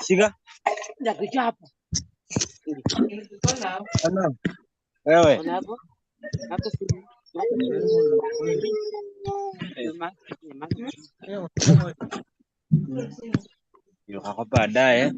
Siga. Wewe. Yo kako baadaye.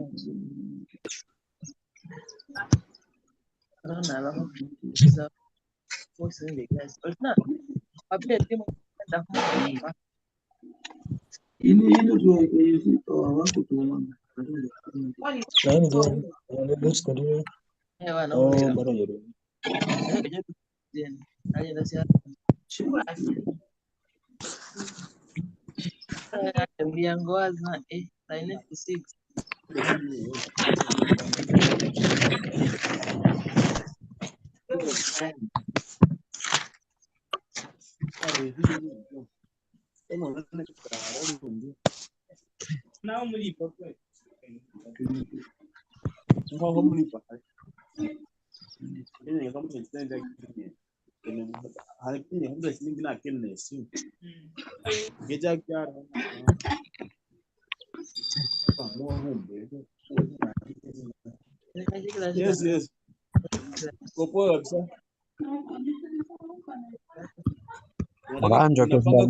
Yes. Popo kabisa. Mwanzo kufanya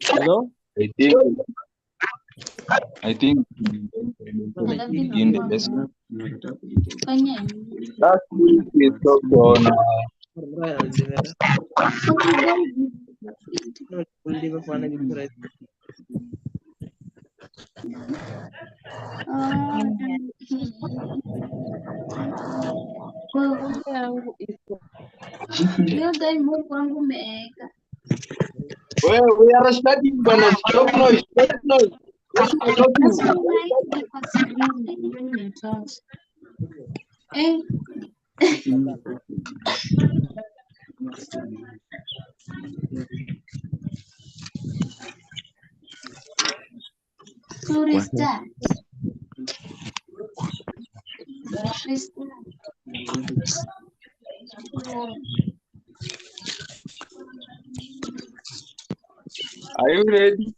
Hello? I think in the lesson last week we talked on we are studying but stop noise. Are you ready?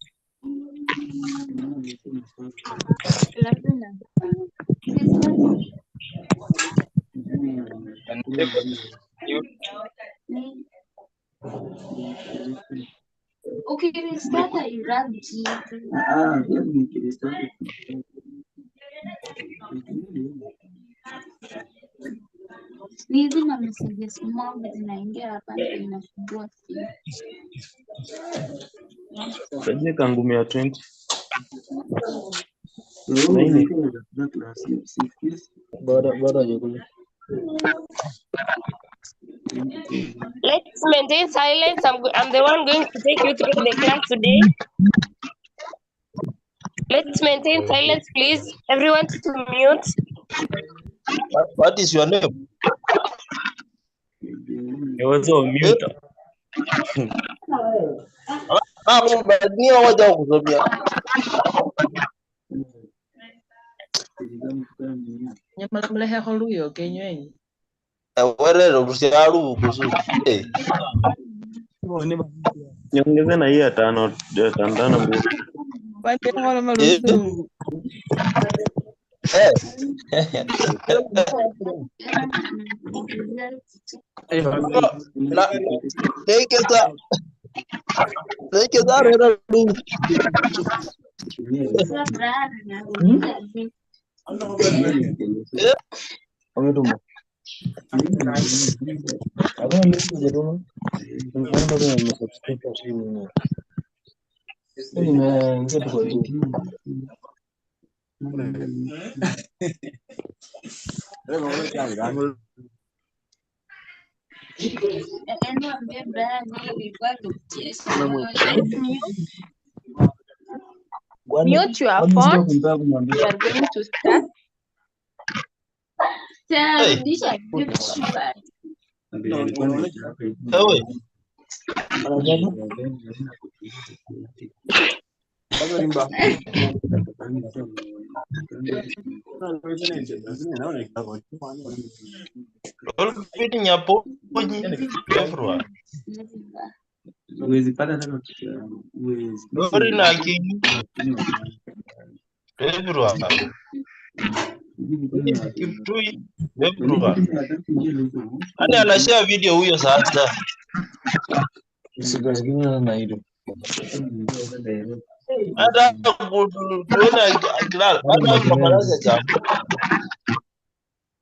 Okay, start hizi na messages mob zinaingia hapa ndio inasumbua simu. Kaje kangu 120. Bora jukuli. Let's maintain silence. I'm the one going to take you through the class today. Let's maintain silence, please. Everyone to mute. What is your name? You also mute. Nio waja kusomea. Nyamala mlehe holuyo kenyweni. Werero rusiaru kusu. Niongeze na hii ya 5 mbili. Wande mwana malusu. Take that era do. Mute your phone. We are going to start. Hey. Everyone. Everyone. Everyone. Ani anashare video huyo sasa. Hata tuone akilala. Hata mabaraza jambo.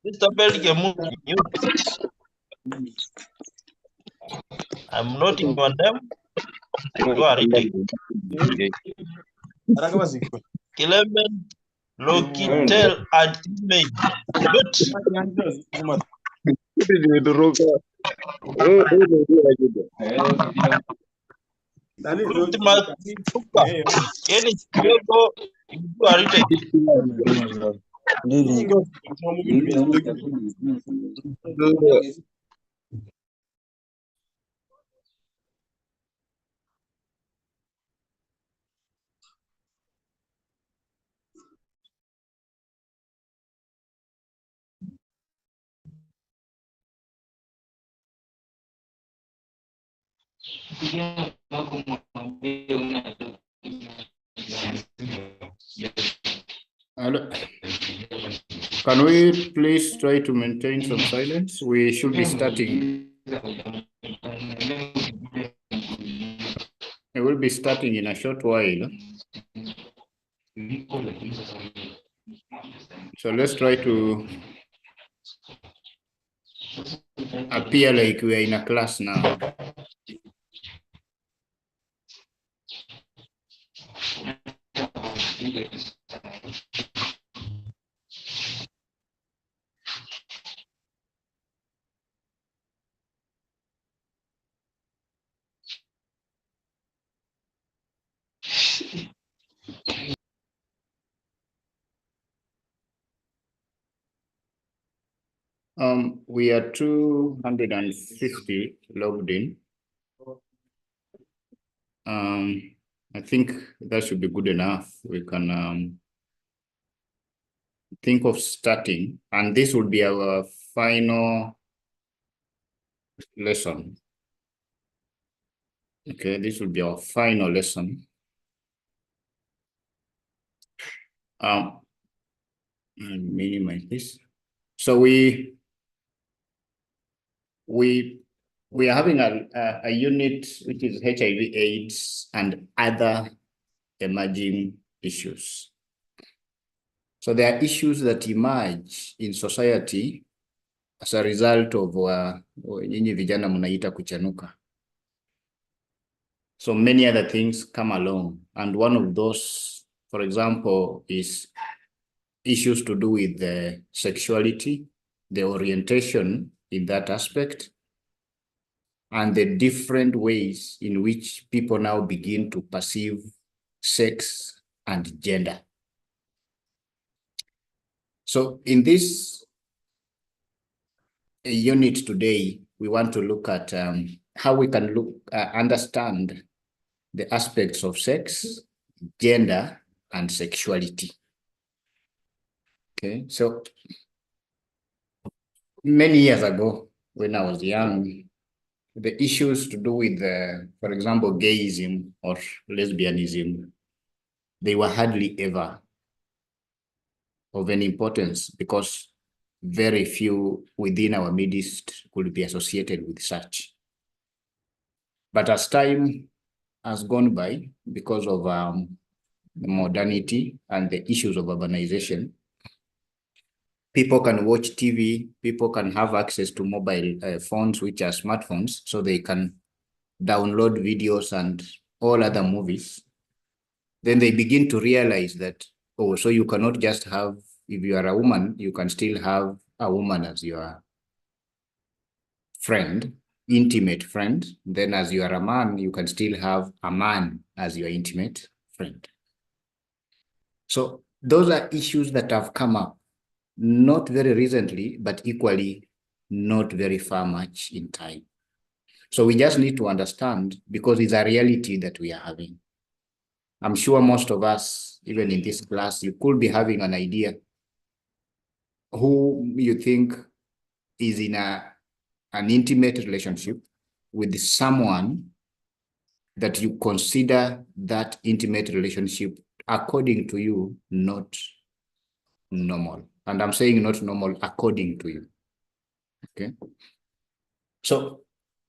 Mr. Belge mute. I'm noting on them. You are reading. Clement, Lokitel, and email. Can we please try to maintain some silence? We should be starting. We will be starting in a short while. So let's try to appear like we are in a class now. We are 250 logged in. I think that should be good enough. We can think of starting, and this will be our final lesson. Okay, this will be our final lesson. I'll minimize this. So we are having a unit which is HIV/AIDS and other emerging issues. So there are issues that emerge in society as a result of nyinyi vijana mnaita kuchanuka. So many other things come along, and one of those, for example, is issues to do with the sexuality, the orientation in that aspect, and the different ways in which people now begin to perceive sex and gender. So in this unit today, we want to look at how we can understand the aspects of sex, gender, and sexuality. Okay, so many years ago, when I was young, the issues to do with, for example, gayism or lesbianism, they were hardly ever of any importance because very few within our midst could be associated with such. But as time has gone by, because of the modernity and the issues of urbanization, People can watch TV, people can have access to mobile phones, which are smartphones, so they can download videos and all other movies. Then they begin to realize that, oh, so you cannot just have, if you are a woman, you can still have a woman as your friend, intimate friend. Then as you are a man, you can still have a man as your intimate friend. So those are issues that have come up, not very recently, but equally not very far much in time. So we just need to understand, because it's a reality that we are having. I'm sure most of us, even in this class, you could be having an idea who you think is in an intimate relationship with someone that you consider that intimate relationship, according to you, not normal. And I'm saying not normal according to you. Okay. So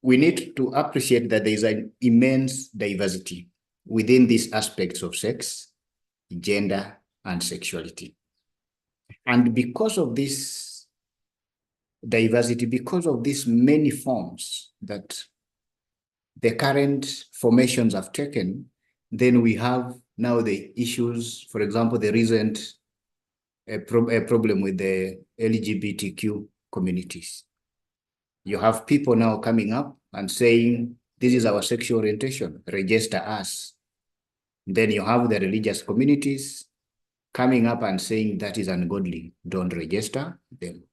we need to appreciate that there is an immense diversity within these aspects of sex, gender, and sexuality. And because of this diversity, because of these many forms that the current formations have taken, then we have now the issues, for example, the recent problem with the LGBTQ communities. You have people now coming up and saying, this is our sexual orientation, register us. Then you have the religious communities coming up and saying that is ungodly, don't register them.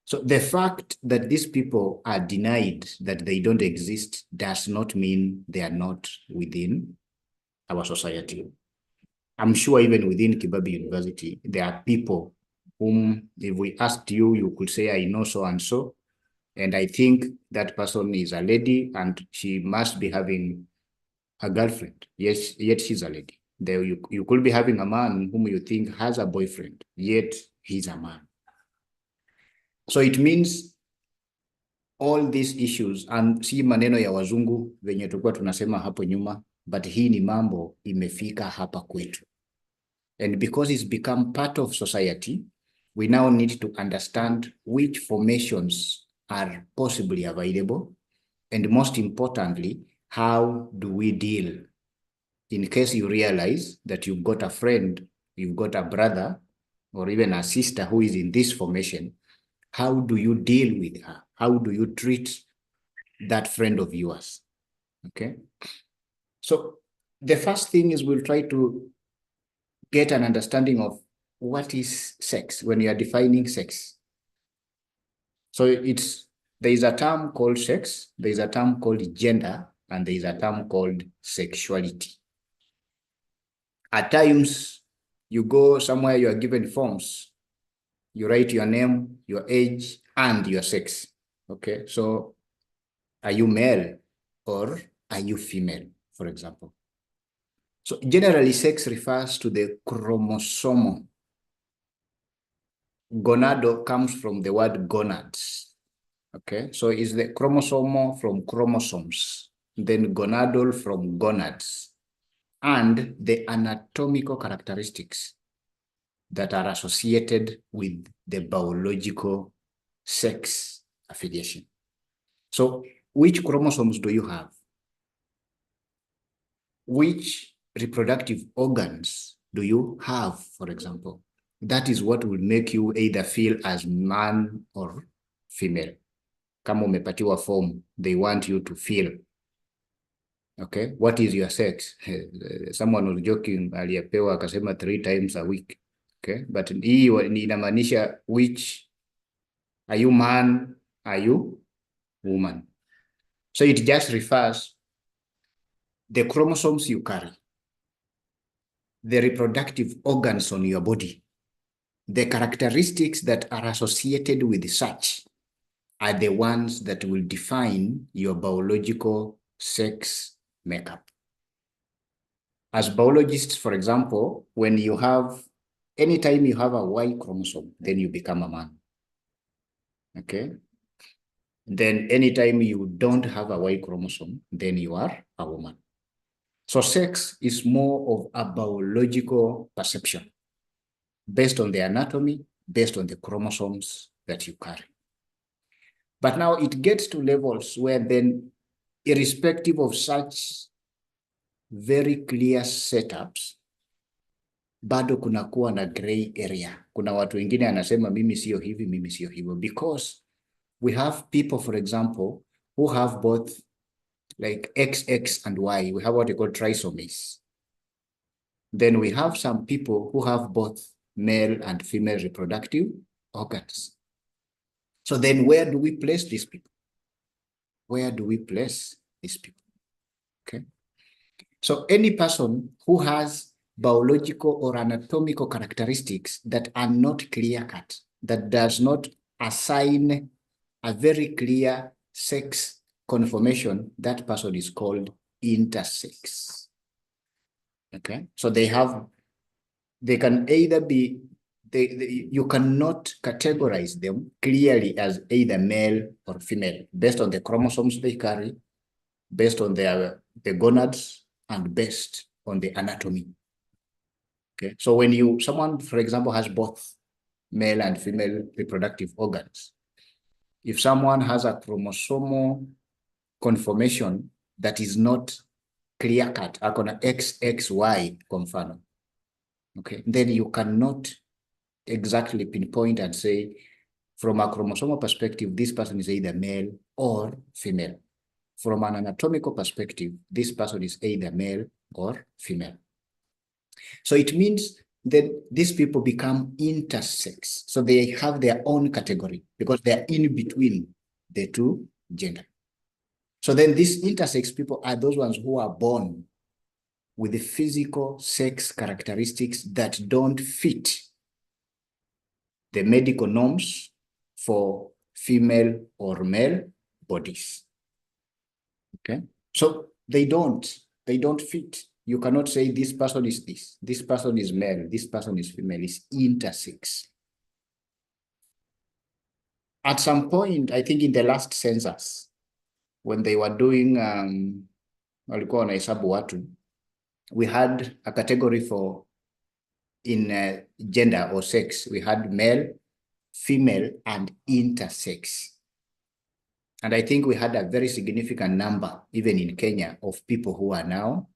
So the fact that these people are denied that they don't exist does not mean they are not within our society. I'm sure even within Kibabi University, there are people whom, if we asked you, you could say, I know so and so, and I think that person is a lady and she must be having a girlfriend. Yes, yet she's a lady. There you could be having a man whom you think has a boyfriend, yet he's a man. So it means all these issues, and si maneno ya wazungu venye tulikuwa tunasema hapo nyuma, but hii ni mambo imefika hapa kwetu. And because it's become part of society, we now need to understand which formations are possibly available, and most importantly, how do we deal in case you realize that you've got a friend, you've got a brother, or even a sister who is in this formation. How do you deal with her? How do you treat that friend of yours? Okay. So the first thing is we'll try to get an understanding of what is sex when you are defining sex. So there is a term called sex, there is a term called gender, and there is a term called sexuality. At times, you go somewhere, you are given forms. You write your name, your age, and your sex. Okay, so are you male or are you female, for example? So generally, sex refers to the chromosomal. Gonado comes from the word gonads. Okay, so is the chromosomal from chromosomes, then gonadal from gonads, and the anatomical characteristics that are associated with the biological sex affiliation. So which chromosomes do you have? Which reproductive organs do you have, for example? That is what will make you either feel as man or female. Kama umepatiwa form, they want you to feel. Okay, what is your sex? Someone was joking, aliyepewa akasema 3 times a week. Okay, but hii inamaanisha which, are you man, are you woman? So it just refers the chromosomes you carry, the reproductive organs on your body, the characteristics that are associated with such are the ones that will define your biological sex makeup. As biologists, for example, when you have, anytime you have a Y chromosome, then you become a man. Okay. Then anytime you don't have a Y chromosome, then you are a woman. So sex is more of a biological perception based on the anatomy, based on the chromosomes that you carry. But now it gets to levels where then, irrespective of such very clear setups, bado kunakuwa na gray area. Kuna watu wengine anasema mimi sio hivi, mimi sio hivyo, because we have people, for example, who have both like XX and Y. We have what we call trisomies. Then we have some people who have both male and female reproductive organs. So then where do we place these people? Where do we place these people? Okay. So any person who has biological or anatomical characteristics that are not clear-cut, that does not assign a very clear sex conformation, that person is called intersex. Okay, so they can either be, you cannot categorize them clearly as either male or female based on the chromosomes they carry, based on the gonads, and based on the anatomy. Okay, so when someone, for example, has both male and female reproductive organs, if someone has a chromosomal conformation that is not clear-cut, akona XXY kwa mfano, okay, then you cannot exactly pinpoint and say, from a chromosomal perspective, this person is either male or female. From an anatomical perspective, this person is either male or female. So it means that these people become intersex. So they have their own category because they're in between the two genders. So then these intersex people are those ones who are born with the physical sex characteristics that don't fit the medical norms for female or male bodies. Okay, so they don't fit. You cannot say this person is this person is male, this person is female. It's intersex. At some point, I think in the last census, when they were doing walikuwa wanahesabu watu, we had a category for in gender or sex. We had male, female, and intersex. And I think we had a very significant number, even in Kenya, of people who are now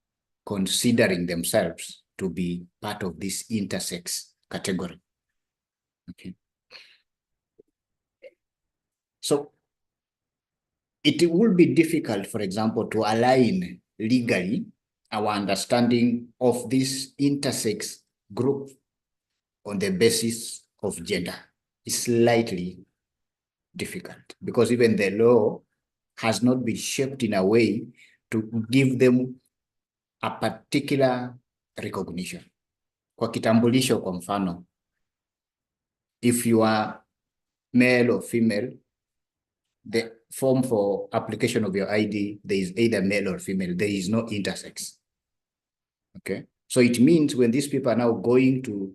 considering themselves to be part of this intersex category. Okay. So it will be difficult, for example, to align legally our understanding of this intersex group on the basis of gender. It's slightly difficult because even the law has not been shaped in a way to give them a particular recognition. Kwa kitambulisho kwa mfano, if you are male or female, the form for application of your ID, there is either male or female. There is no intersex. Okay, so it means when these people are now going to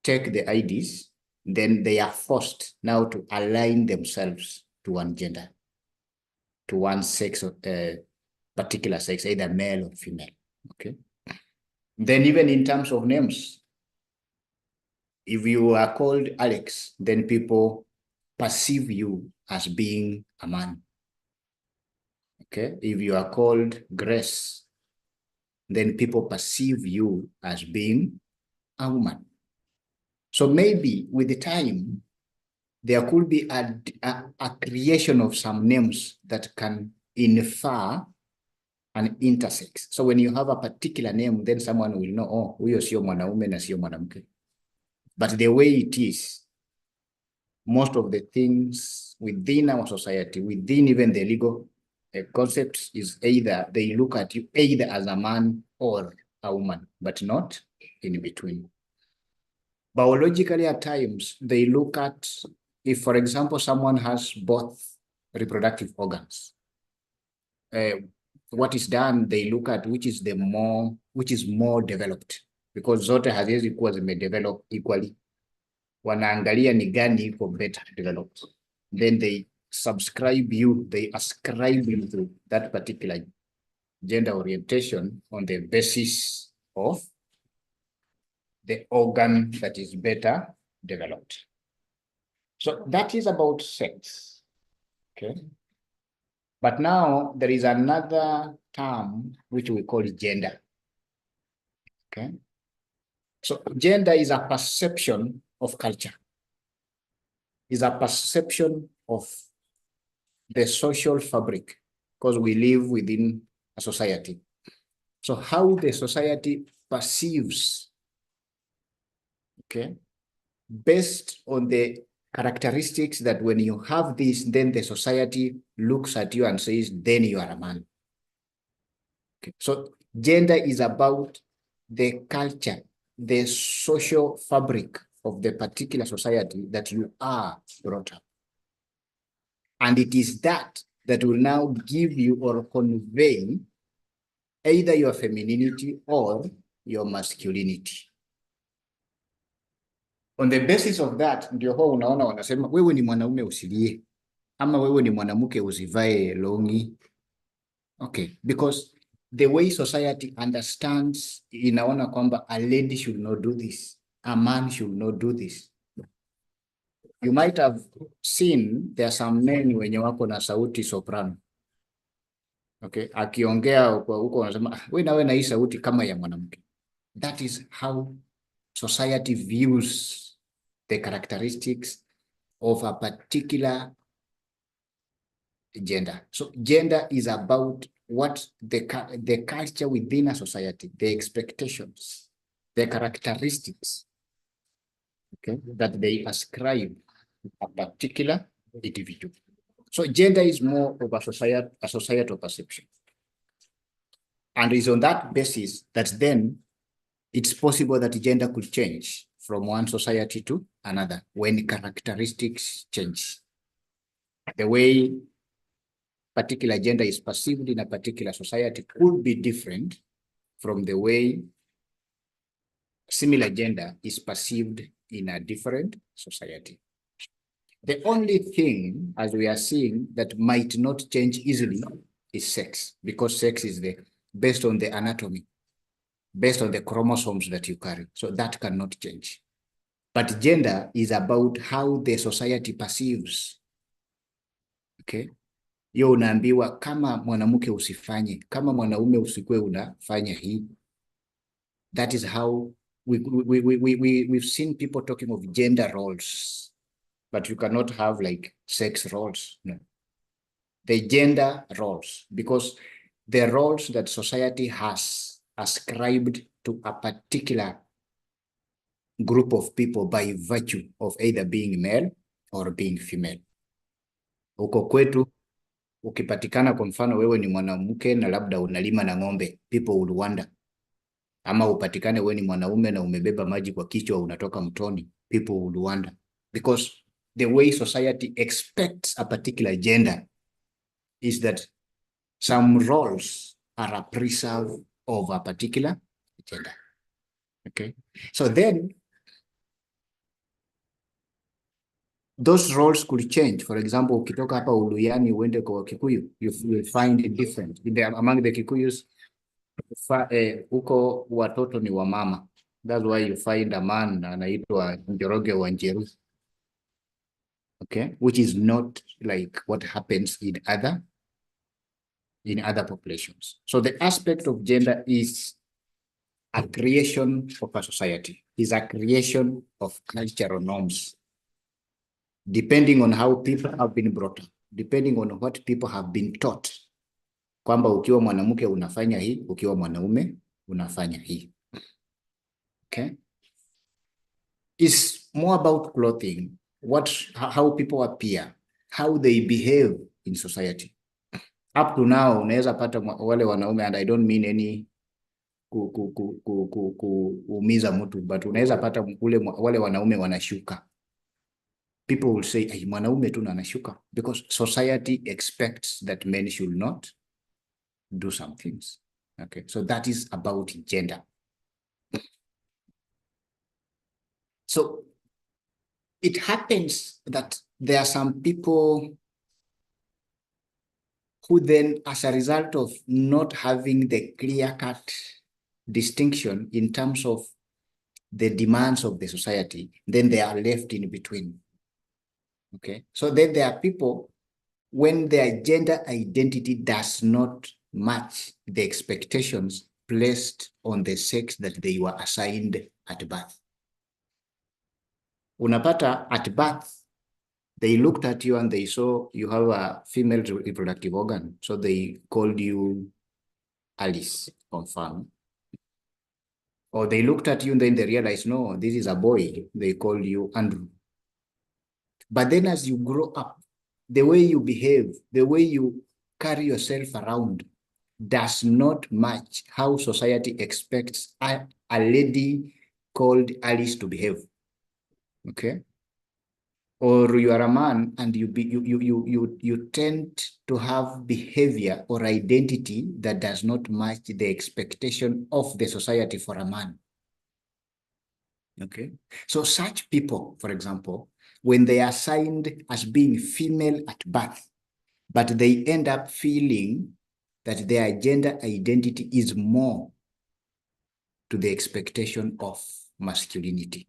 take the IDs, then they are forced now to align themselves to one gender, to one sex, or particular sex, either male or female. Okay. Then even in terms of names, if you are called Alex, then people perceive you as being a man. Okay. If you are called Grace, then people perceive you as being a woman. So maybe with the time, there could be a creation of some names that can infer an intersex. So when you have a particular name, then someone will know, oh, huyo sio mwanaume na sio mwanamke. But the way it is, most of the things within our society, within even the legal concepts, is either they look at you either as a man or a woman, but not in between. Biologically, at times, they look at, if, for example, someone has both reproductive organs, what is done, they look at which is more developed, because zote haziwezi kuwa zimedevelop equally. Wanaangalia ni gani iko better developed. Then they ascribe you to that particular gender orientation on the basis of the organ that is better developed. So that is about sex, okay? But now there is another term which we call gender, okay? So gender is a perception of culture, is a perception of the social fabric, because we live within a society. So how the society perceives, okay, based on the characteristics that when you have this, then the society looks at you and says, then you are a man. Okay. So gender is about the culture, the social fabric of the particular society that you are brought up. And it is that will now give you or convey either your femininity or your masculinity. On the basis of that, ndio huwa unaona wanasema wewe ni mwanaume usilie, ama wewe ni mwanamke usivae longi. Okay, because the way society understands, inaona kwamba a lady should not do this, a man should not do this. You might have seen there are some men wenye wako na sauti soprano. Okay, akiongea huko wanasema wewe na hii sauti kama ya mwanamke. That is how society views the characteristics of a particular gender. So gender is about what the culture within a society, the expectations, the characteristics, okay, that they ascribe a particular individual. So gender is more of a societal perception. And it's on that basis that then it's possible that gender could change from one society to another when characteristics change. The way particular gender is perceived in a particular society could be different from the way similar gender is perceived in a different society. The only thing, as we are seeing, that might not change easily is sex, because sex is based on the anatomy, based on the chromosomes that you carry. So that cannot change. But gender is about how the society perceives. Okay? Yo unaambiwa kama mwanamke usifanye, kama mwanaume usikue unafanya hii. That is how we've seen people talking of gender roles, but you cannot have like sex roles. No. The gender roles, because the roles that society has ascribed to a particular group of people by virtue of either being male or being female. Huko kwetu, ukipatikana kwa mfano wewe ni mwanamke na labda unalima na ng'ombe, people would wonder. Ama upatikane wewe ni mwanaume na umebeba maji kwa kichwa unatoka mtoni, people would wonder. Because the way society expects a particular gender is that some roles are a preserve of a particular gender. Okay, so then those roles could change. For example, ukitoka hapa Uluyani uende kwa Kikuyu, you will find it different. Among the Kikuyus, huko watoto ni wa mama. That's why you find a man anaitwa Njoroge wa Njeru. Okay, which is not like what happens in other populations. So the aspect of gender is a creation of a society, is a creation of cultural norms, depending on how people have been brought up, depending on what people have been taught. Kwamba ukiwa mwanamke unafanya hii, ukiwa mwanaume unafanya hii. Okay? It's more about clothing, how people appear, how they behave in society. Up to now, unaweza pata wale wanaume, and I don't mean any kuumiza mtu, but unaweza pata wale wanaume wanashuka. People will say, ay, mwanaume tu anashuka, because society expects that men should not do some things. Okay, so that is about gender. So it happens that there are some people who then, as a result of not having the clear-cut distinction in terms of the demands of the society, then they are left in between. Okay, so then there are people when their gender identity does not match the expectations placed on the sex that they were assigned at birth. Unapata at birth, they looked at you and they saw you have a female reproductive organ. So they called you Alice, confirm. Or they looked at you and then they realized, no, this is a boy. They called you Andrew. But then as you grow up, the way you behave, the way you carry yourself around does not match how society expects a lady called Alice to behave. Okay? Or you are a man and you tend to have behavior or identity that does not match the expectation of the society for a man. Okay, so such people, for example, when they are assigned as being female at birth, but they end up feeling that their gender identity is more to the expectation of masculinity.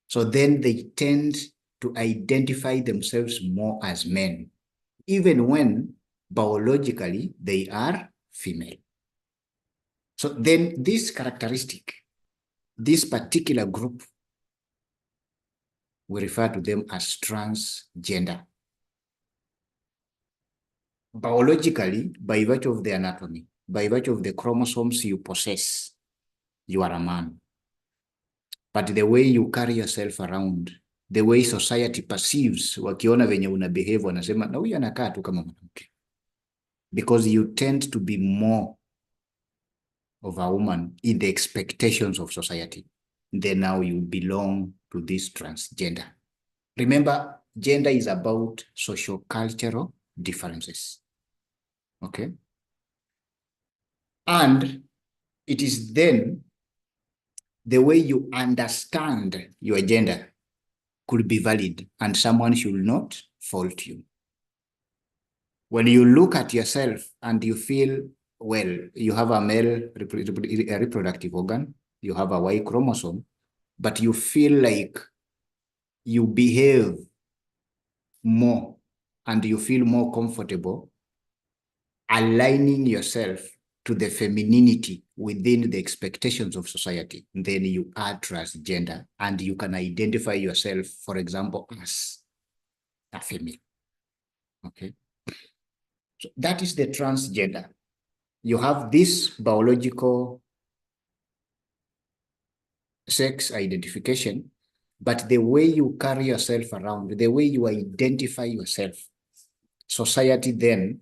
So then they tend to identify themselves more as men, even when biologically they are female. So then this characteristic, this particular group, we refer to them as transgender. Biologically, by virtue of the anatomy, by virtue of the chromosomes you possess, you are a man. But the way you carry yourself around, the way society perceives, wakiona venye una behave, wanasema na huyu anakaa tu kama mwanamke. Because you tend to be more of a woman in the expectations of society. Then now you belong to this transgender. Remember, gender is about socio-cultural differences. Okay? And it is then the way you understand your gender could be valid and someone should not fault you. When you look at yourself and you feel, well, you have a male reproductive organ, you have a Y chromosome, but you feel like you behave more and you feel more comfortable aligning yourself to the femininity within the expectations of society, then you are transgender and you can identify yourself, for example, as a female. Okay. So that is the transgender. You have this biological sex identification, but the way you carry yourself around, the way you identify yourself, society then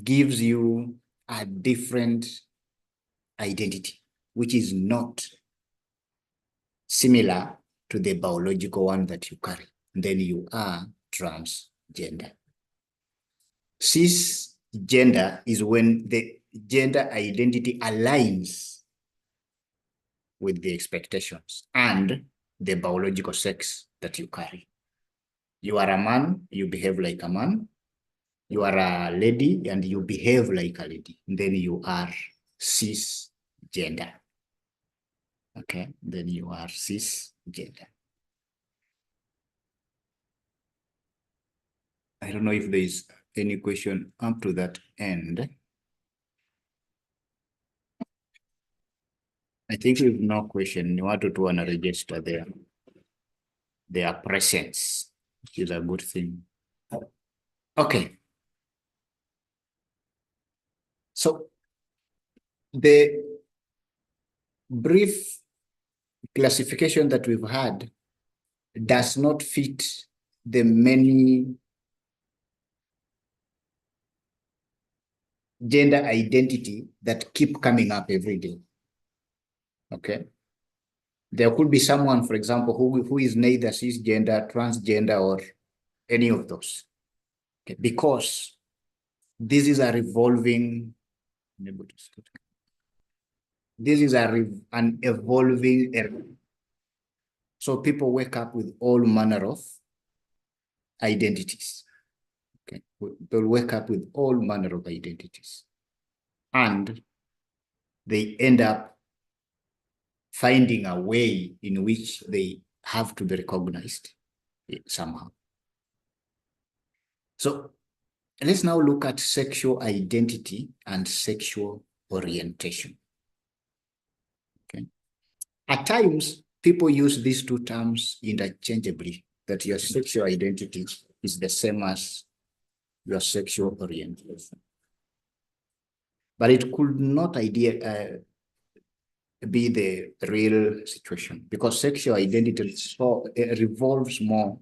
gives you a different identity, which is not similar to the biological one that you carry. Then you are transgender. Cisgender is when the gender identity aligns with the expectations and the biological sex that you carry. You are a man, you behave like a man. You are a lady and you behave like a lady. Then you are cisgender. Okay, then you are cisgender. I don't know if there is any question up to that end. I think with no question, you want to register their presence, which is a good thing. Okay. So the brief classification that we've had does not fit the many gender identity that keep coming up every day. Okay. There could be someone, for example, who is neither cisgender, transgender, or any of those. Okay. Because this is a revolving, this is an evolving era. So people wake up with all manner of identities. Okay. They'll wake up with all manner of identities. And they end up finding a way in which they have to be recognized somehow. So let's now look at sexual identity and sexual orientation. Okay. At times, people use these two terms interchangeably, that your sexual identity is the same as your sexual orientation. But it could not be the real situation, because sexual identity revolves more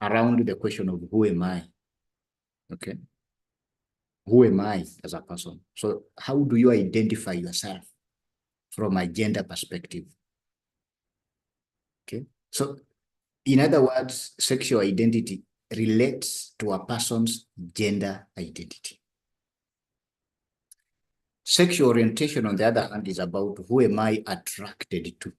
around the question of who am I? Okay. Who am I as a person? So how do you identify yourself from a gender perspective? Okay. So in other words, sexual identity relates to a person's gender identity. Sexual orientation, on the other hand, is about who am I attracted to.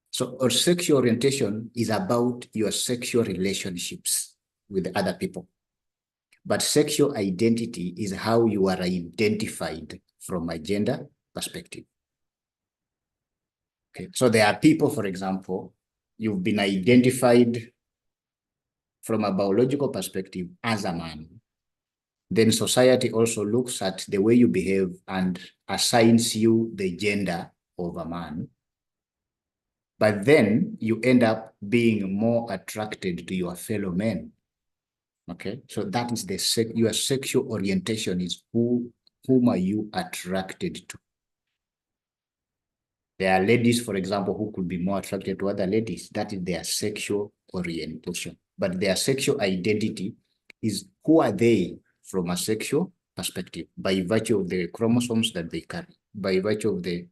So our sexual orientation is about your sexual relationships with other people. But sexual identity is how you are identified from a gender perspective. Okay. So there are people, for example, you've been identified from a biological perspective as a man. Then society also looks at the way you behave and assigns you the gender of a man. But then you end up being more attracted to your fellow men. Okay, so that is your sexual orientation is whom are you attracted to? There are ladies, for example, who could be more attracted to other ladies. That is their sexual orientation. But their sexual identity is who are they from a sexual perspective, by virtue of the chromosomes that they carry, by virtue of the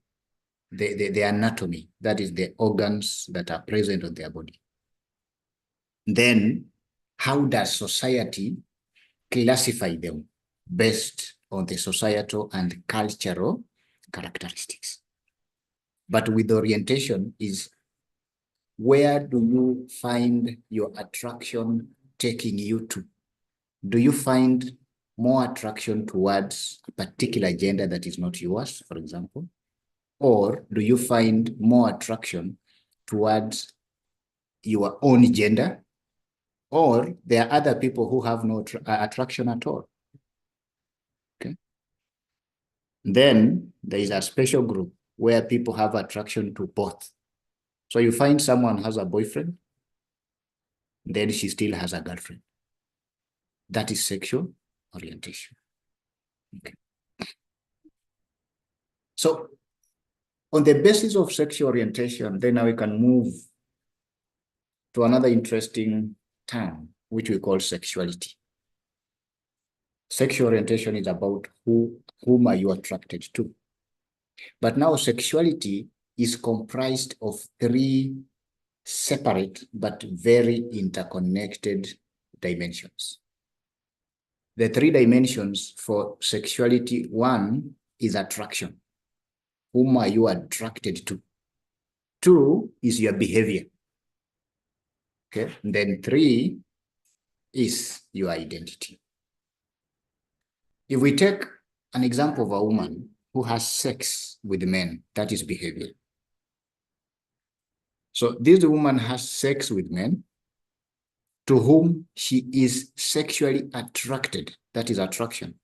anatomy, that is the organs that are present on their body. Then how does society classify them based on the societal and cultural characteristics? But with orientation is, where do you find your attraction taking you to? Do you find more attraction towards a particular gender that is not yours, for example? Or do you find more attraction towards your own gender? Or there are other people who have no attraction at all. Okay. Then there is a special group where people have attraction to both. So you find someone has a boyfriend, then she still has a girlfriend. That is sexual orientation. Okay. So on the basis of sexual orientation, then now we can move to another interesting term, which we call sexuality. Sexual orientation is about whom are you attracted to. But now sexuality is comprised of three separate but very interconnected dimensions. The three dimensions for sexuality: one is attraction. Whom are you attracted to? Two is your behavior. Okay. And then three is your identity. If we take an example of a woman who has sex with men, that is behavior. So this woman has sex with men to whom she is sexually attracted, that is attraction,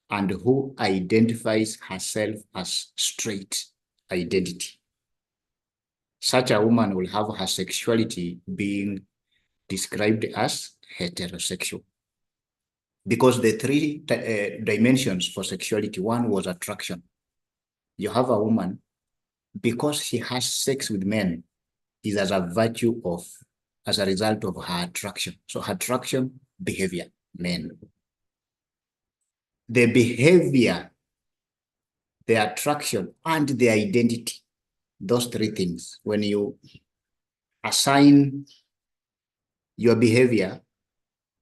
and who identifies herself as straight, identity. Such a woman will have her sexuality being described as heterosexual. Because the three dimensions for sexuality, one was attraction. You have a woman, because she has sex with men, is as a result of her attraction. So her attraction, behavior, men. The behavior, the attraction, and the identity, those three things, when you assign your behavior,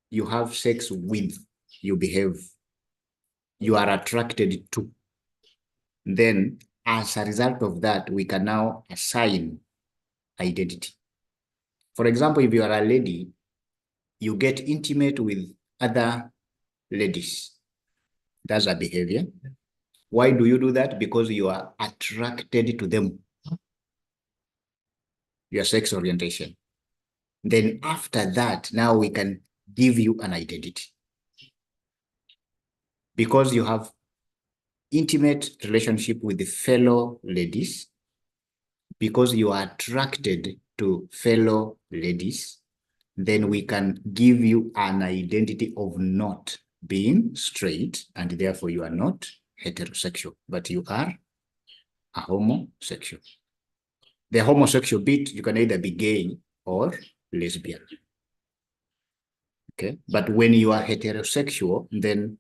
you have sex with, you behave, you are attracted to. Then as a result of that, we can now assign identity. For example, if you are a lady, you get intimate with other ladies. That's a behavior. Why do you do that? Because you are attracted to them. your sex orientation. Then after that, now we can give you an identity. Because you have intimate relationship with the fellow ladies, because you are attracted to fellow ladies, then we can give you an identity of not being straight, and therefore you are not heterosexual, but you are a homosexual. The homosexual bit, you can either be gay or lesbian. Okay, but when you are heterosexual, then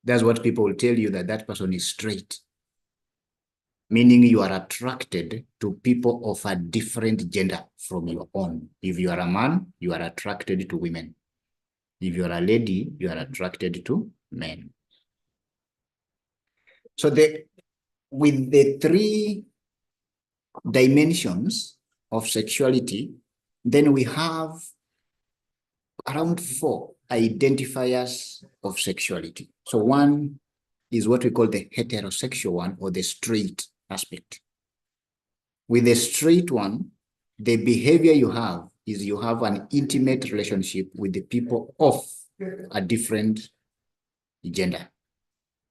that's what people will tell you, that that person is straight, meaning you are attracted to people of a different gender from your own. If you are a man, you are attracted to women. If you are a lady, you are attracted to men. So with the 3 dimensions of sexuality, then we have around 4 identifiers of sexuality. So one is what we call the heterosexual one, or the straight aspect. With the straight one, the behavior you have is you have an intimate relationship with the people of a different gender.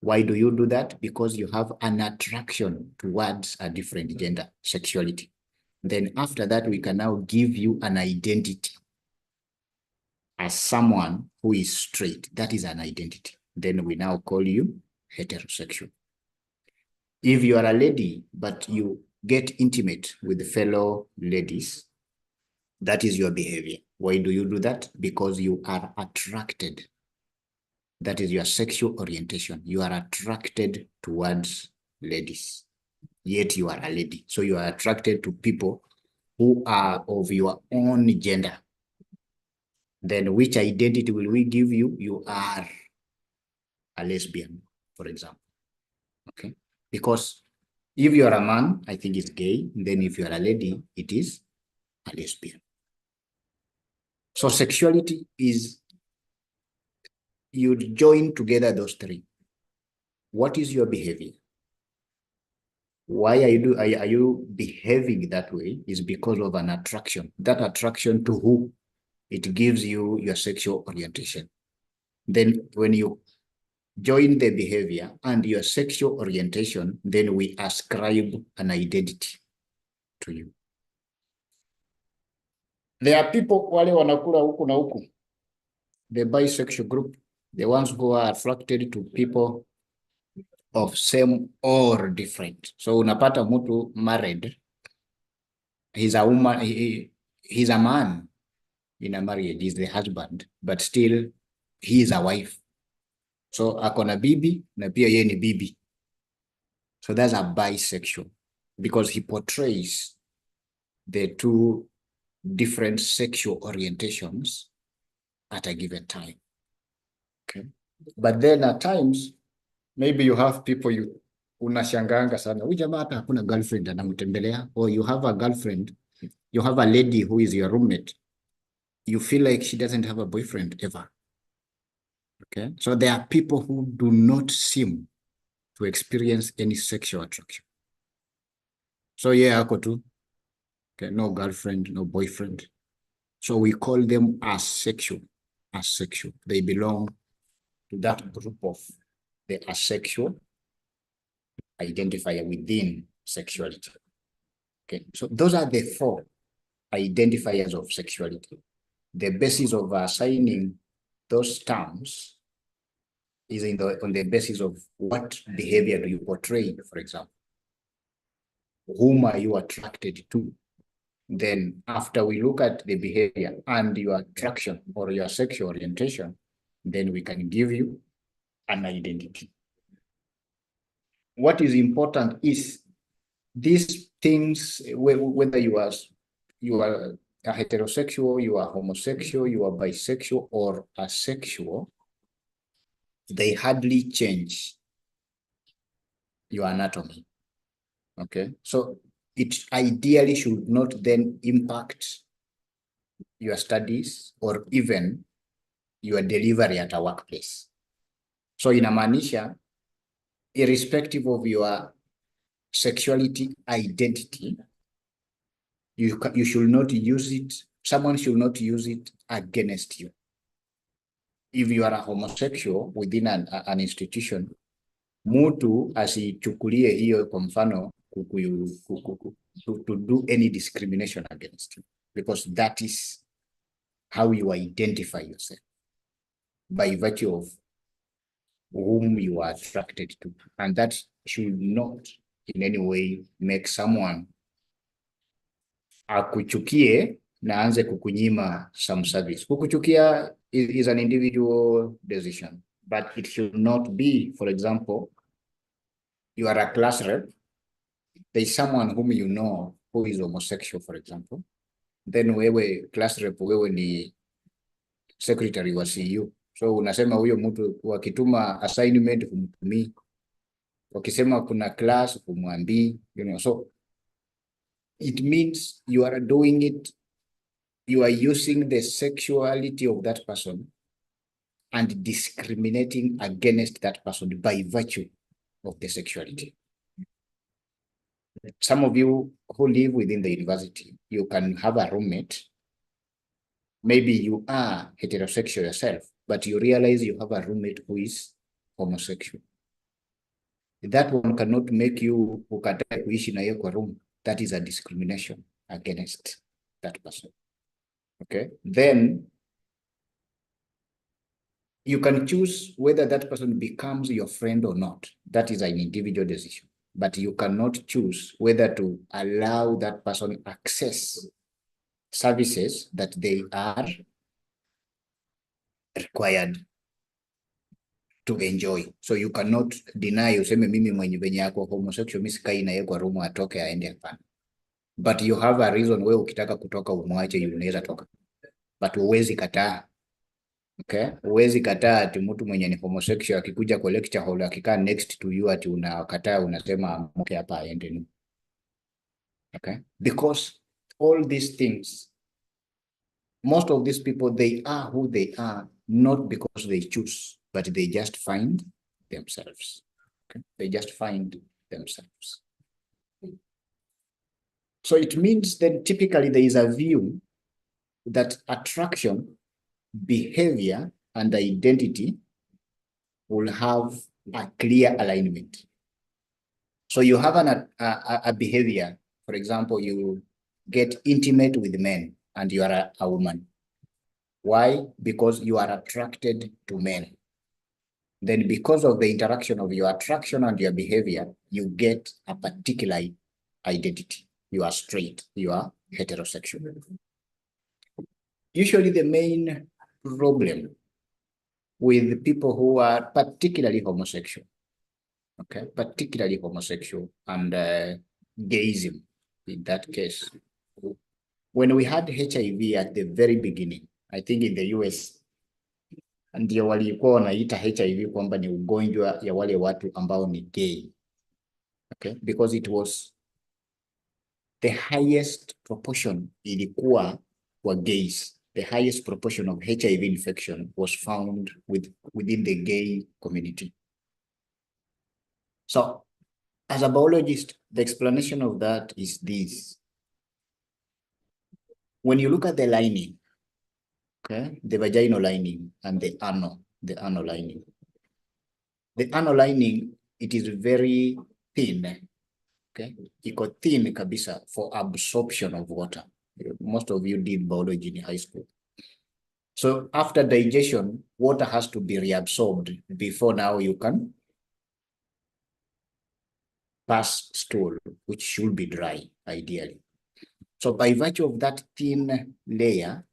Why do you do that? Because you have an attraction towards a different gender, sexuality. Then after that, we can now give you an identity as someone who is straight. That is an identity. Then we now call you heterosexual. If you are a lady, but you get intimate with the fellow ladies, that is your behavior. Why do you do that? Because you are attracted. That is your sexual orientation. You are attracted towards ladies, yet you are a lady. So you are attracted to people who are of your own gender. Then which identity will we give you? You are a lesbian, for example. Okay, because if you are a man, I think it's gay. Then if you are a lady, it is a lesbian. So sexuality is, you join together those 3. What is your behavior? Why are you behaving that way? Is because of an attraction. That attraction to who? It gives you your sexual orientation. Then when you join the behavior and your sexual orientation, then we ascribe an identity to you. There are people wale wanakula huku na huku, the bisexual group, the ones who are attracted to people of same or different. So unapata mtu married, he's a woman, he's a man in a marriage, he's the husband, but still he is a wife. So akona bibi na pia yeye ni bibi. So that's a bisexual, because he portrays the 2 different sexual orientations at a given time. Okay. But then at times, maybe you have people unashanganga sana, huyu jamaa hata hakuna girlfriend anamtembelea, or you have a girlfriend, you have a lady who is your roommate, you feel like she doesn't have a boyfriend ever. Okay, so there are people who do not seem to experience any sexual attraction. So yeah, ako tu, okay, no girlfriend, no boyfriend. So we call them asexual. Asexual. They belong to that group of the asexual identifier within sexuality. Okay, so those are the 4 identifiers of sexuality. The basis of assigning those terms is on the basis of what behavior do you portray, for example. Whom are you attracted to? Then after we look at the behavior and your attraction or your sexual orientation, then we can give you an identity. What is important is these things, whether you are a heterosexual, you are homosexual, you are bisexual or asexual, they hardly change your anatomy. Okay, so it ideally should not then impact your studies or even your delivery at a workplace. So inamaanisha, irrespective of your sexuality identity, you should not use it. Someone should not use it against you. If you are a homosexual within an institution, mtu asichukulie hiyo kwa mfano to do any discrimination against you, because that is how you identify yourself, by virtue of whom you are attracted to, and that should not in any way make someone akuchukie na aanze kukunyima some service. Kukuchukia is an individual decision, but it should not be, for example, you are a class rep, there is someone whom you know who is homosexual, for example, then wewe class rep, wewe ni secretary wa CU, so unasema huyo mtu wakituma assignment humtumii, wakisema kuna class humwambii, so it means you are doing it, you are using the sexuality of that person and discriminating against that person by virtue of the sexuality. Some of you who live within the university, you can have a roommate. Maybe you are heterosexual yourself, but you realize you have a roommate who is homosexual. That one cannot make you ukatae kuishi na yeye kwa room. That is a discrimination against that person. Okay, then you can choose whether that person becomes your friend or not. That is an individual decision, but you cannot choose whether to allow that person access services that they are required to enjoy. So you cannot deny, useme mimi mwenye venye yako homosexual, mimi sikai na yeye kwa room atoke aende hapana. But you have a reason, wewe ukitaka kutoka umwache, unaweza toka. But uwezi kataa. Okay? Uwezi kataa ati mtu mwenye ni homosexual akikuja kwa lecture hall akikaa next to you ati unakataa, unasema okay hapa aende. Okay? Because all these things, most of these people, they are who they are, not because they choose, but they just find themselves. Okay? They just find themselves. So it means that typically there is a view that attraction, behavior, and identity will have a clear alignment. So you have a behavior, for example, you get intimate with men and you are a woman. Why? Because you are attracted to men. Then because of the interaction of your attraction and your behavior, you get a particular identity. You are straight, you are heterosexual. Usually the main problem with people who are particularly homosexual, okay, particularly homosexual and gayism in that case, when we had HIV at the very beginning, I think in the US, ndio walikuwa wanaita HIV kwamba ni ugonjwa ya wale watu ambao ni gay, okay, because it was the highest proportion ilikuwa wa gays. The highest proportion of HIV infection was found within the gay community. So, as a biologist, the explanation of that is this. When you look at the lining, okay, the vaginal lining and the anal lining. The anal lining, it is very thin, okay? Iko thin kabisa for absorption of water. Most of you did biology in high school. So after digestion, water has to be reabsorbed before now you can pass stool, which should be dry, ideally. So by virtue of that thin layer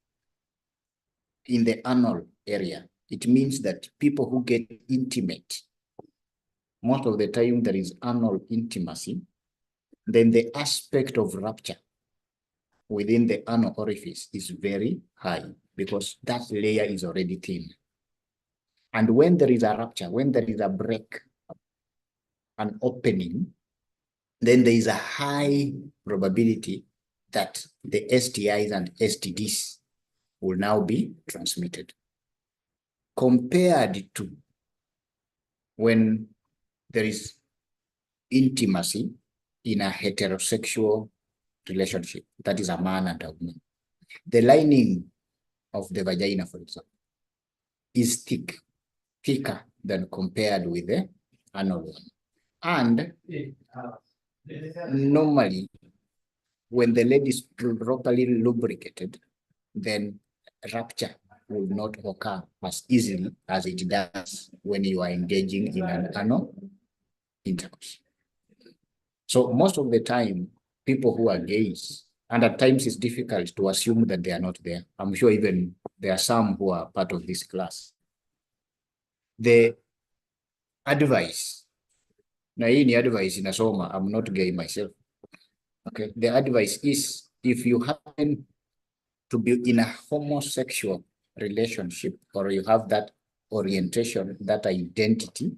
in the anal area, it means that people who get intimate, most of the time there is anal intimacy, then the aspect of rupture within the anal orifice is very high because that layer is already thin. And when there is a rupture, when there is a break, an opening, then there is a high probability that the STIs and STDs will now be transmitted. Compared to when there is intimacy in a heterosexual relationship. That is a man and a woman. The lining of the vagina, for example, is thicker than compared with the anal one. And normally, when the leg is properly lubricated, then rupture will not occur as easily as it does when you are engaging in an anal intercourse. So most of the time, people who are gays, and at times it's difficult to assume that they are not there. I'm sure even there are some who are part of this class. The advice, na hii ni advice inasoma, I'm not gay myself. Okay, the advice is if you happen to be in a homosexual relationship or you have that orientation, that identity,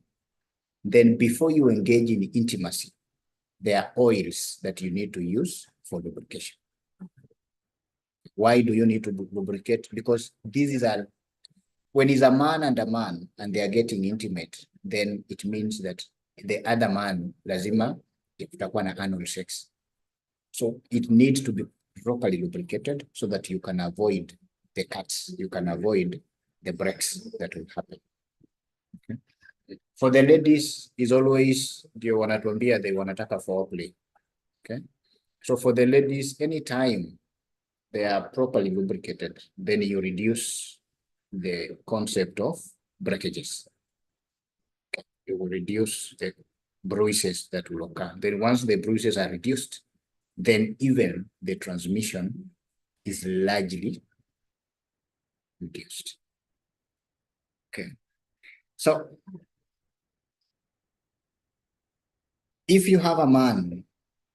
then before you engage in intimacy, there are oils that you need to use for lubrication. Why do you need to lubricate? Because this is when it's a man and they are getting intimate, then it means that the other man lazima kutakuwa na anal sex. So it needs to be properly lubricated so that you can avoid the cuts, you can avoid the breaks that will happen. Okay. For the ladies, is always ndio wanatuambia they wanataka foreplay. Okay. So for the ladies, anytime they are properly lubricated, then you reduce the concept of breakages. Okay. You will reduce the bruises that will occur. Then once the bruises are reduced, then even the transmission is largely reduced. Okay. So if you have a man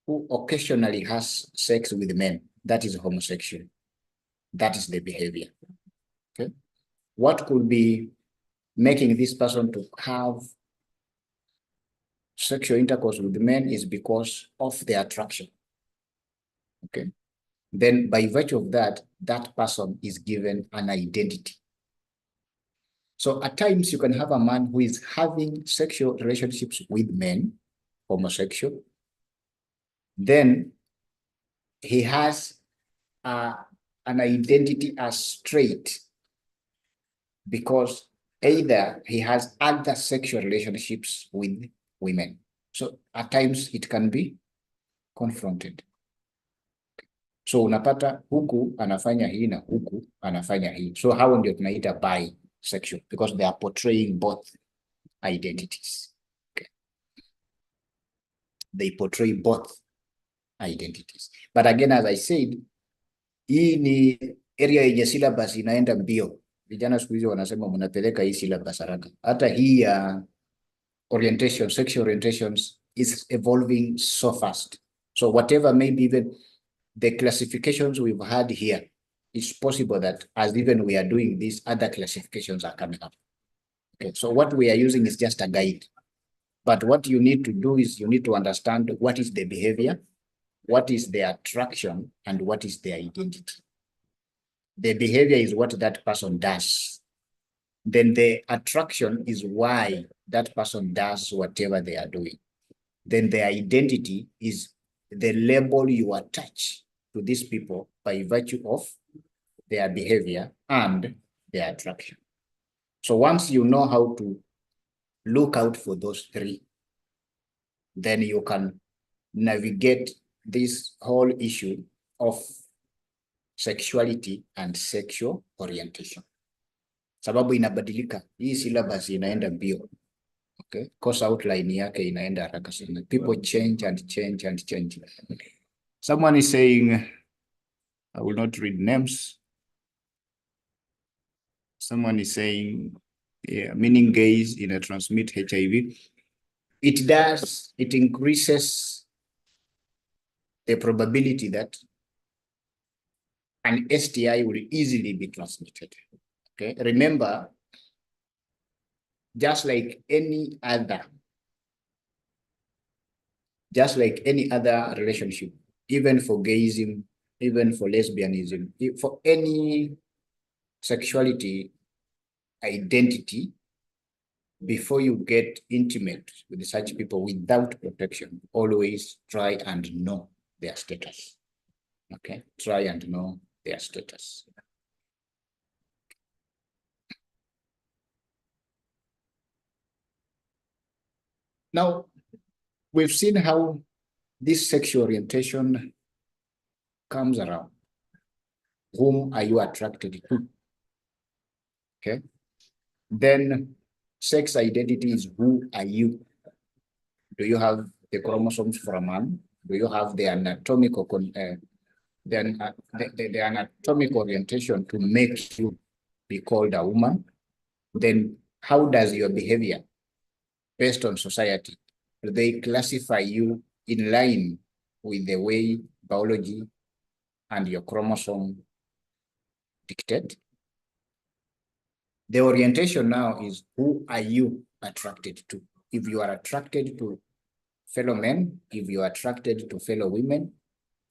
who occasionally has sex with men, that is homosexual. That is the behavior. Okay. What could be making this person to have sexual intercourse with men is because of the attraction. Okay. Then by virtue of that, that person is given an identity. So at times you can have a man who is having sexual relationships with men, homosexual. Then he has an identity as straight because either he has other sexual relationships with women. So at times it can be confronted. So unapata huku anafanya hii na huku anafanya hii. So hao ndio tunaita bisexual because they are portraying both identities. Okay. They portray both identities. But again, as I said, hii ni area yenye syllabus inaenda mbio. Vijana siku hizi wanasema mnapeleka hii syllabus haraka. Hata hii ya orientation, sexual orientations is evolving so fast. So whatever maybe even the classifications we've had here, it's possible that as even we are doing this, other classifications are coming up. Okay, so what we are using is just a guide. But what you need to do is you need to understand what is the behavior, what is the attraction, and what is the identity. The behavior is what that person does. Then the attraction is why that person does whatever they are doing. Then the identity is the label you attach to these people by virtue of their behavior and their attraction. So once you know how to look out for those three, then you can navigate this whole issue of sexuality and sexual orientation. Sababu inabadilika, hii syllabus inaenda mbio. Okay, course outline yake inaenda haraka sana. People change and change and change. Someone is saying, I will not read names. Someone is saying, yeah, meaning gays in a transmit HIV. It does, it increases the probability that an STI will easily be transmitted. Okay, remember, just like any other relationship, even for gayism, even for lesbianism, for any sexuality identity, before you get intimate with such people without protection, always try and know their status. Okay, try and know their status. Now, we've seen how this sexual orientation comes around. Whom are you attracted to? Okay. Then sex identity is who are you? Do you have the chromosomes for a man? Do you have the anatomical the anatomic orientation to make you be called a woman? Then how does your behavior based on society, do they classify you in line with the way biology and your chromosome dictate? The orientation now is who are you attracted to? If you are attracted to fellow men, if you are attracted to fellow women,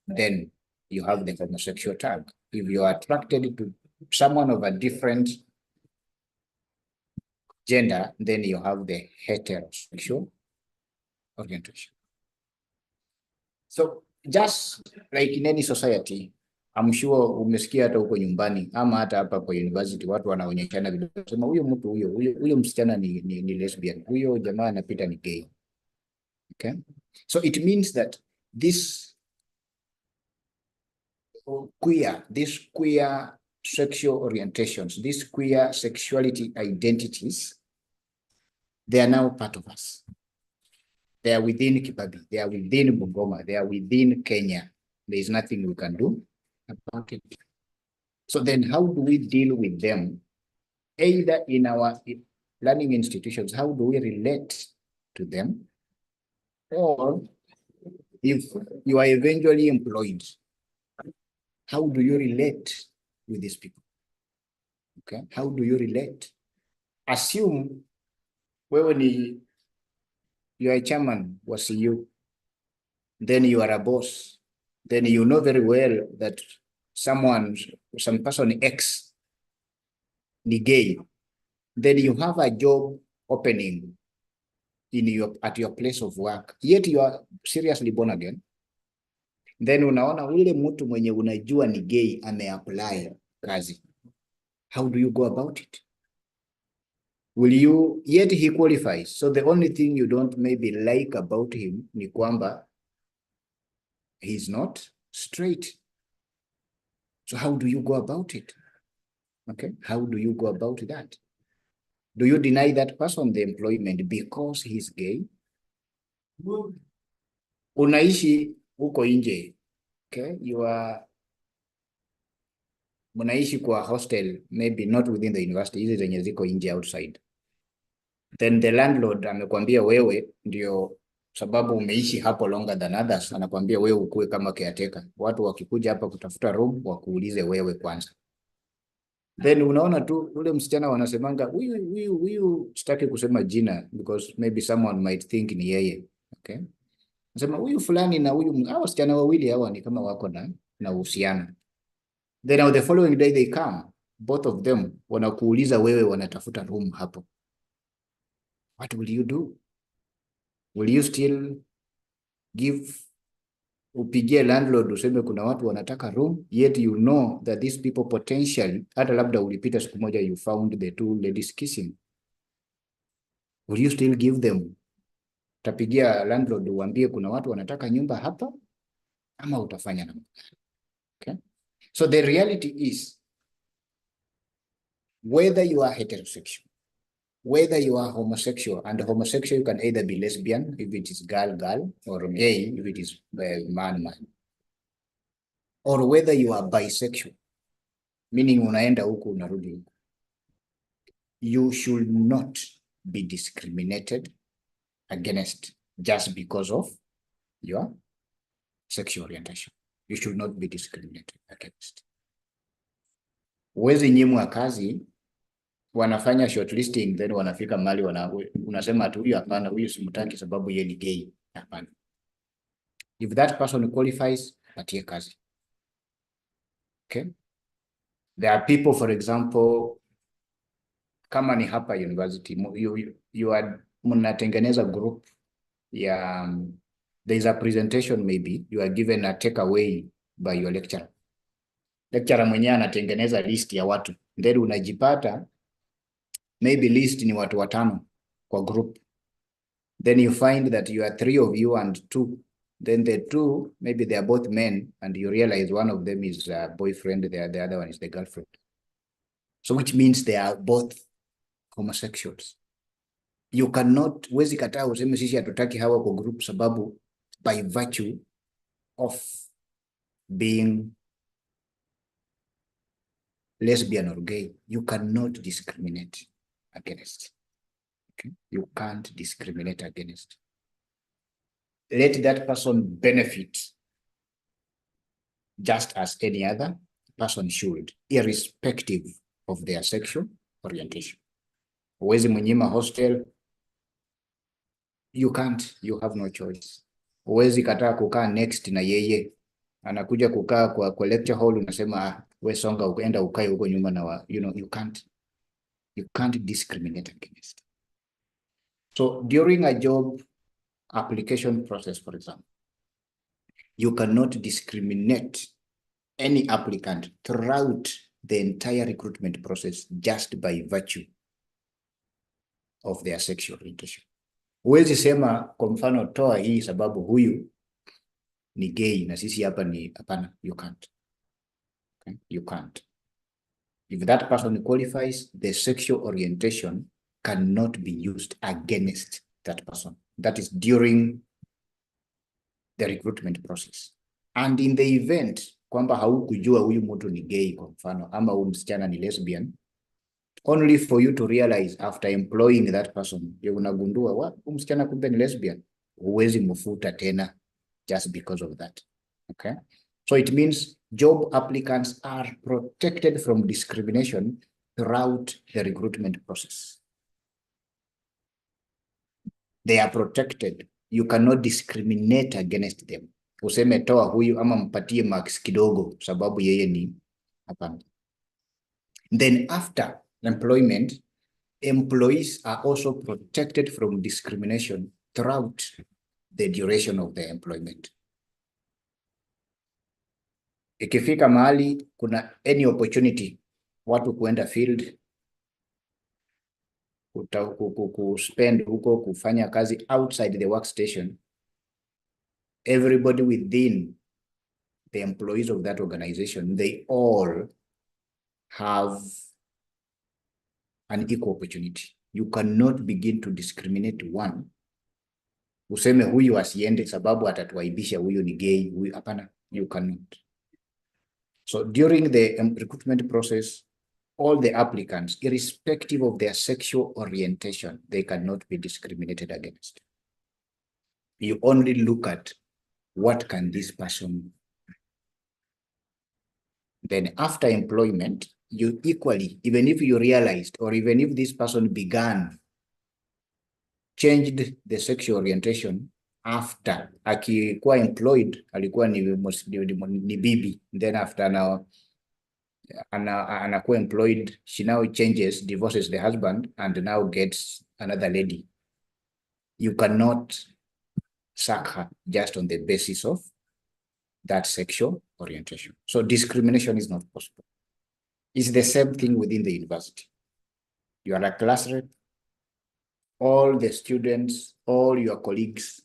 then you have the homosexual tag. If you are attracted to someone of a different gender, then you have the heterosexual orientation. So just like in any society, I'm sure umesikia hata huko nyumbani ama hata hapa kwa university watu wanaonyeshana video, sema huyo mtu huyo msichana ni lesbian, huyo jamaa anapita ni gay. Okay? So it means that this queer sexual orientations, these queer sexuality identities, they are now part of us. They are within Kibabi, they are within Bungoma, they are within Kenya. There is nothing we can do about it. So then how do we deal with them? Either in our learning institutions, how do we relate to them? Or if you are eventually employed, how do you relate with these people? Okay, how do you relate? Assume when you are a chairman was you, then you are a boss, then you know very well that some person X ni gay, then you have a job opening at your place of work, yet you are seriously born again. Then unaona ule mtu mwenye unajua ni gay ameapply kazi. How do you go about it? Will you, yet he qualifies. So the only thing you don't maybe like about him ni kwamba he's not straight. So how do you go about it? Okay, how do you go about that? Do you deny that person the employment because he's gay? Unaishi huko nje, okay? Mnaishi kwa hostel, maybe not within the university, hizi zenye ziko nje outside. Then the landlord amekwambia wewe ndio sababu umeishi hapo longer than others, anakwambia wewe ukue kama caretaker. Watu wakikuja hapa kutafuta room wakuulize wewe kwanza. Then unaona tu ule msichana wanasemanga huyu sitaki kusema jina because maybe someone might think ni yeye. Okay? Nasema huyu fulani na huyu, hao wasichana wawili hawa ni kama wako na uhusiano. Then now the following day they come, both of them wanakuuliza wewe wanatafuta room hapo. What will you do? Will you still upigie landlord useme kuna watu wanataka room, yet you know that these people potentially, hata labda ulipita siku moja you found the two ladies kissing. Will you still give them? Utapigia landlord uambie kuna watu wanataka nyumba hapa ama utafanya namna gani? Okay? So the reality is whether you are heterosexual, whether you are homosexual, and homosexual you can either be lesbian if it is girl, or gay if it is man, or whether you are bisexual, meaning unaenda huku unarudi huku, you should not be discriminated against just because of your sexual orientation. You should not be discriminated against. Uwezi nyimwa kazi, wanafanya shortlisting, then wanafika mali unasema tu huyu hapana, huyu simtaki sababu yeye ni gay. Hapana. If that person qualifies, patie kazi. Okay? There are people, for example, kama ni hapa university, you are mnatengeneza group ya there is a presentation, maybe you are given a takeaway by your lecturer. Lecturer mwenyewe anatengeneza list ya watu, then unajipata maybe list ni watu 5 kwa group, then you find that you are 3 of you and 2, then the 2 maybe they are both men, and you realize one of them is a boyfriend, the other one is the girlfriend. So which means they are both homosexuals. You cannot, huwezi kataa useme sisi hatutaki hawa kwa group sababu by virtue of being lesbian or gay, you cannot discriminate against. Okay? You can't discriminate against. Let that person benefit just as any other person should, irrespective of their sexual orientation. Huwezi mnyima hostel, you can't, you have no choice. Huwezi kataa kukaa next na yeye, anakuja kukaa kwa lecture hall, unasema we songa ukaenda ukae huko nyuma na you can't discriminate against. So during a job application process, for example, you cannot discriminate any applicant throughout the entire recruitment process just by virtue of their sexual orientation. Huwezi sema kwa mfano toa hii sababu huyu ni gay na sisi hapa ni hapana. You can't. Okay? You can't. If that person qualifies, the sexual orientation cannot be used against that person. That is during the recruitment process. And in the event kwamba haukujua huyu mtu ni gay kwa mfano, ama huyu msichana ni lesbian, only for you to realize after employing that person, you unagundua huyu msichana kumbe ni lesbian, huwezi mfuta tena just because of that. Okay? So it means job applicants are protected from discrimination throughout the recruitment process. They are protected. You cannot discriminate against them. Useme toa huyu ama mpatie marks kidogo sababu yeye ni hapana. Then after employment, employees are also protected from discrimination throughout the duration of the employment. Ikifika mahali kuna any opportunity watu kuenda field, spend huko, kufanya kazi outside the workstation, everybody within the employees of that organization, they all have an equal opportunity. You cannot begin to discriminate one. Useme huyu asiende sababu atatuaibisha, huyu ni gay, huyu hapana. You cannot. So during the recruitment process, all the applicants, irrespective of their sexual orientation, they cannot be discriminated against. You only look at what can this person do. Then after employment, you equally, even if you realized, or even if this person changed the sexual orientation after akikuwa employed, alikuwa ni bibi, then after now anakuwa employed, she now changes, divorces the husband, and now gets another lady. You cannot sack her just on the basis of that sexual orientation. So discrimination is not possible. It's the same thing within the university. You are a class rep, all the students, all your colleagues,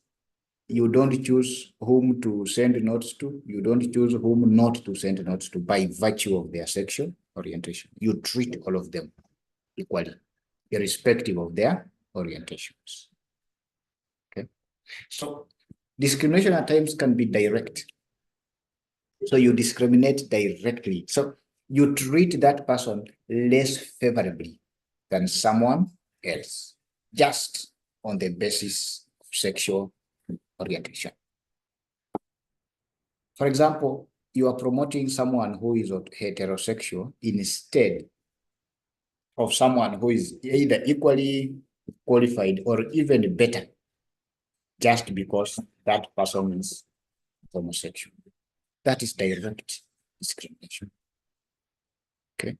you don't choose whom to send notes to. You don't choose whom not to send notes to by virtue of their sexual orientation. You treat all of them equally, irrespective of their orientations. Okay. So discrimination at times can be direct. So you discriminate directly. So you treat that person less favorably than someone else, just on the basis of sexual orientation. For example, you are promoting someone who is heterosexual instead of someone who is either equally qualified or even better, just because that person is homosexual. That is direct discrimination. Okay.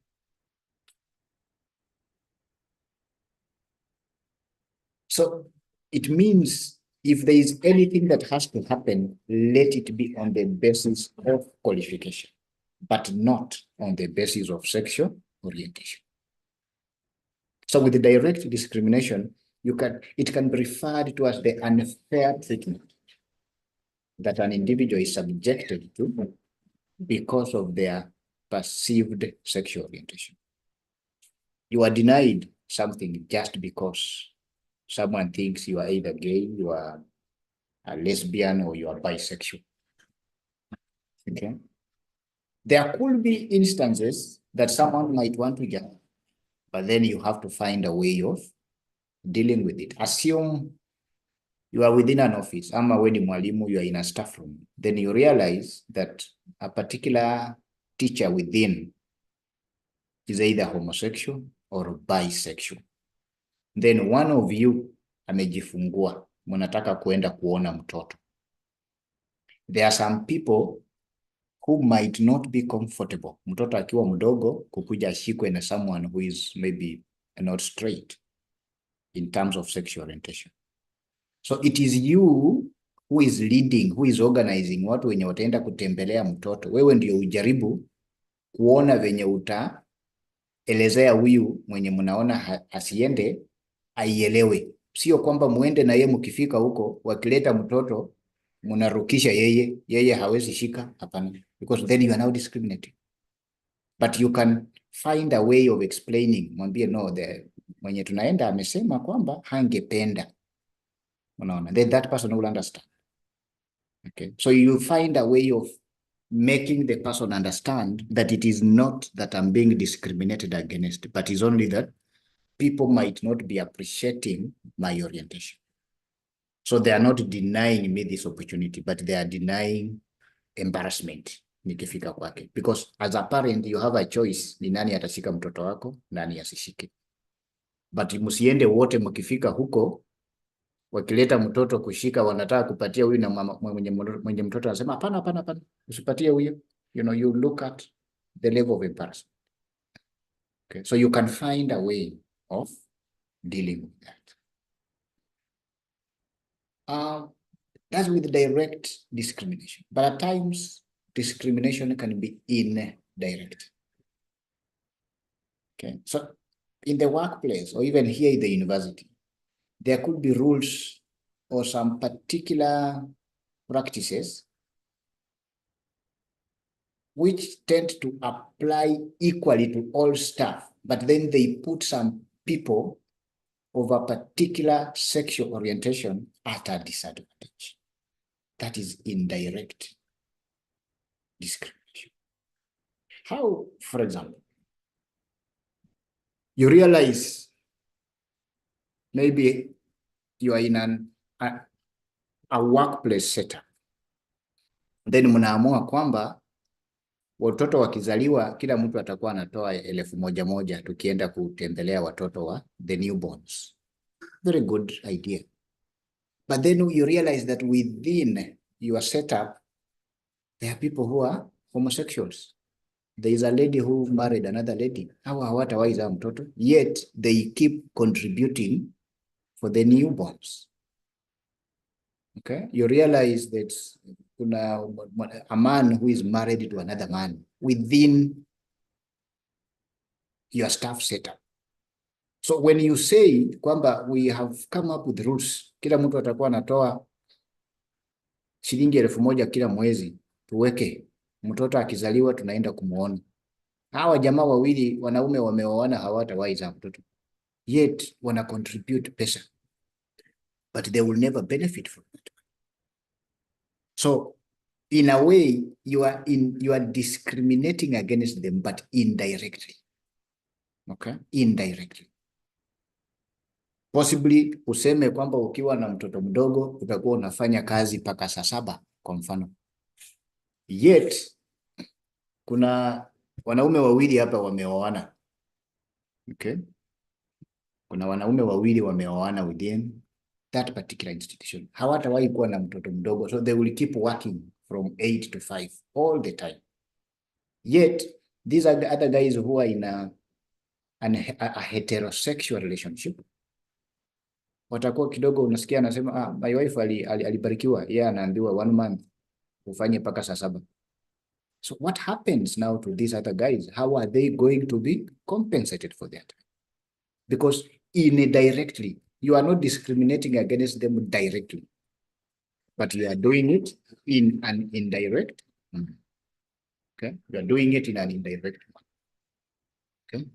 So it means if there is anything that has to happen, let it be on the basis of qualification, but not on the basis of sexual orientation. So with the direct discrimination, it can be referred to as the unfair treatment that an individual is subjected to because of their perceived sexual orientation. You are denied something just because someone thinks you are either gay, you are a lesbian, or you are bisexual. Okay. There could be instances that someone might want to jump, but then you have to find a way of dealing with it. Assume you are within an office, ama when you are in a staff room, then you realize that a particular teacher within is either homosexual or bisexual. Then one of you amejifungua, mnataka kuenda kuona mtoto. There are some people who might not be comfortable mtoto akiwa mdogo kukuja ashikwe na someone who is maybe not straight in terms of sexual orientation. So it is you who is leading, who is organizing watu wenye wataenda kutembelea mtoto. Wewe ndio ujaribu kuona venye utaelezea huyu mwenye mnaona asiende aielewe. Sio kwamba muende na yeye mkifika huko wakileta mtoto mnarukisha yeye hawezi shika, hapana, because then you are now discriminating. But you can find a way of explaining, mwambie no, mwenye tunaenda amesema kwamba hangependa. Unaona, then that person will understand. Okay, so you find a way of making the person understand that it is not that I'm being discriminated against, but it's only that people might not be appreciating my orientation. So they are not denying me this opportunity, but they are denying embarrassment nikifika kwake. Because as a parent, you have a choice, ni nani atashika mtoto wako, nani asishike. But msiende wote mkifika huko, wakileta mtoto kushika, wanataka kupatia huyu na mwenye mtoto anasema hapana, usipatie huyu. You know, you look at the level of embarrassment. Okay, so you can find a way of dealing with that. That's with direct discrimination. But at times, discrimination can be indirect. Okay, so in the workplace or even here in the university, there could be rules or some particular practices which tend to apply equally to all staff, but then they put some people of a particular sexual orientation at a disadvantage. That is indirect discrimination. How, for example, you realize maybe you are in a workplace setup, then mnaamua kwamba watoto wakizaliwa kila mtu atakuwa anatoa 1,000 tukienda kutembelea watoto wa the newborns. Very good idea. But then you realize that within your setup, there are people who are homosexuals. There is a lady who married another lady. Hawa hawatawahi zaa mtoto, yet they keep contributing for the newborns. Okay, you realize that a man who is married to another man within your staff setup. So when you say kwamba we have come up with rules, kila mtu atakuwa anatoa shilingi 1,000 kila mwezi, tuweke mtoto akizaliwa tunaenda kumuona. Hawa jamaa wawili wanaume wameoana hawatawahi zaa mtoto, yet wana contribute pesa, but they will never benefit from it. So in a way, you are discriminating against them, but indirectly. Okay, indirectly. Possibly useme kwamba ukiwa na mtoto mdogo utakuwa unafanya kazi mpaka saa 7 kwa mfano. Yet kuna wanaume wawili hapa wameoana. Okay, kuna wanaume wawili wameoana within that particular institution. Hawatawahi kuwa na mtoto mdogo, so they will keep working from 8 to 5 all the time. Yet these are the other guys who are in a heterosexual relationship. watakuwa kidogo unasikia anasema my wife alibarikiwa, yeye anaambiwa 1 month ufanye paka saa 7. So what happens now to these other guys? How are they going to be compensated for that? Because indirectly, you are not discriminating against them directly, but you are doing it in an indirect manner. Okay, you are doing it in an indirect manner. Okay.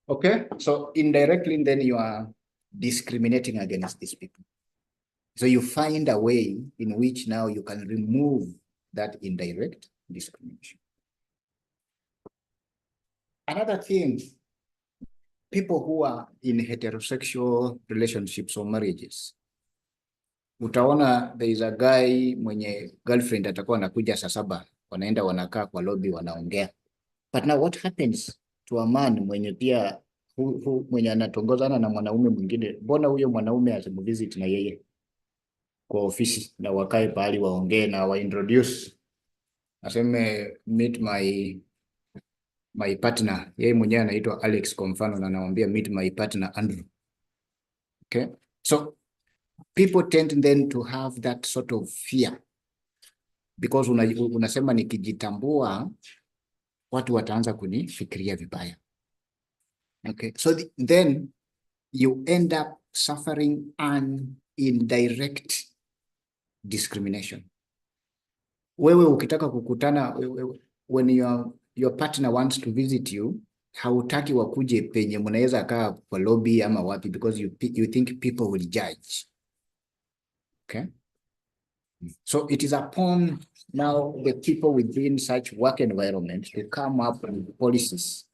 Okay, so indirectly, then you are discriminating against these people. So you find a way in which now you can remove that indirect discrimination. Another thing, people who are in heterosexual relationships or marriages, utaona there is a guy mwenye girlfriend atakuwa anakuja saa 7, wanaenda wanakaa kwa lobby wanaongea. But now what happens to a man mwenye pia mwenye anatongozana na mwanaume mwingine? Mbona huyo mwanaume asimuvisit na yeye kwa ofisi na wakae pahali waongee na wa introduce, aseme meet my partner, yeye mwenyewe anaitwa Alex kwa mfano, na anamwambia meet my partner Andrew. Okay, so people tend then to have that sort of fear because unasema nikijitambua watu wataanza kunifikiria vibaya. Okay, so then you end up suffering an indirect discrimination. Wewe ukitaka kukutana, when your partner wants to visit you, hautaki wakuje penye mnaweza kaa kwa lobby ama wapi, because you think people will judge. Okay, so it is upon now the people within such work environment to come up with policies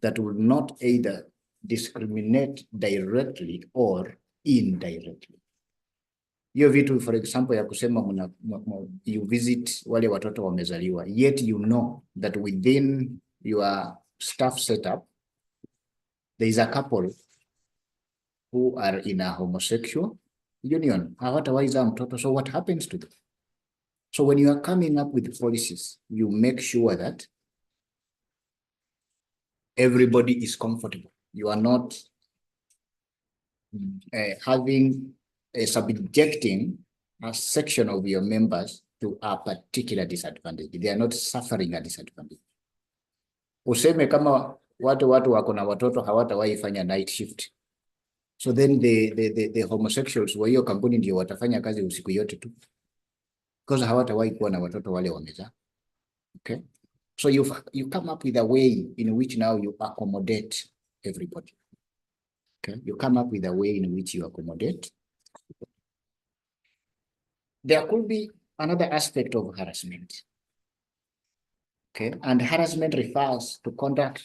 that will not either discriminate directly or indirectly. Hiyo vitu, for example, ya kusema you visit wale watoto wamezaliwa, yet you know that within your staff setup there is a couple who are in a homosexual union, hawatawaiza mtoto. So what happens to them? So when you are coming up with policies, you make sure that everybody is comfortable. You are not subjecting a section of your members to a particular disadvantage. They are not suffering a disadvantage. Useme kama watu wako na watoto hawatawahi fanya night shift, so then the homosexuals wa hiyo kampuni ndio watafanya kazi usiku yote tu, because hawatawahi kuwa na watoto wale wamezaa. Okay, so you come up with a way in which now you accommodate everybody. Okay, you come up with a way in which you accommodate. There could be another aspect of harassment. Okay, and harassment refers to conduct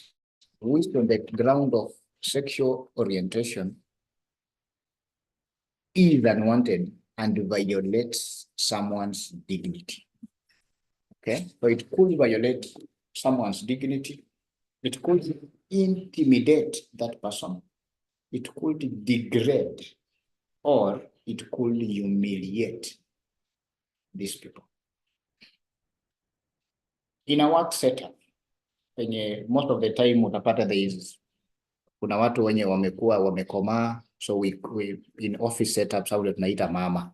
which on the ground of sexual orientation is unwanted and violates someone's dignity. Okay, so it could violate someone's dignity. It could intimidate that person. It could degrade, or it could humiliate these people. In a work setup, most of the time utapata kuna watu wenye wamekomaa, so we in office setups au tunaita mama.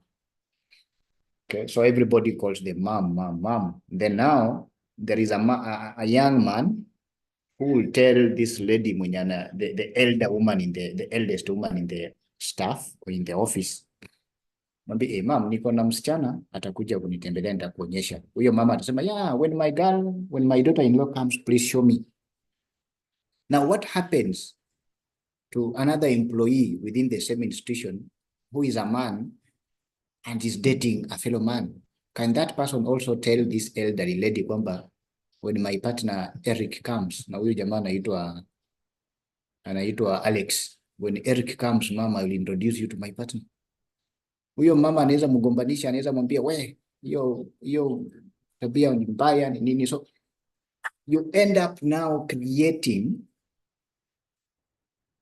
Okay, so everybody calls them mom. Then now there is a young man who will tell this lady mwenyana, the elder woman the eldest woman in the staff or in the office, mwambie mom, niko na msichana atakuja kunitembelea, nitakuonyesha. Huyo mama atasema, yeah, when my daughter-in-law comes, please show me. Now what happens to another employee within the same institution who is a man and is dating a fellow man? Can that person also tell this elderly lady kwamba when my partner Eric comes, na huyo jamaa anaitwa Alex, when Eric comes, mama, I will introduce you to my partner? Huyo mama anaweza mgombanisha, anaweza mwambia we, hiyo tabia ni mbaya ni nini. So you end up now creating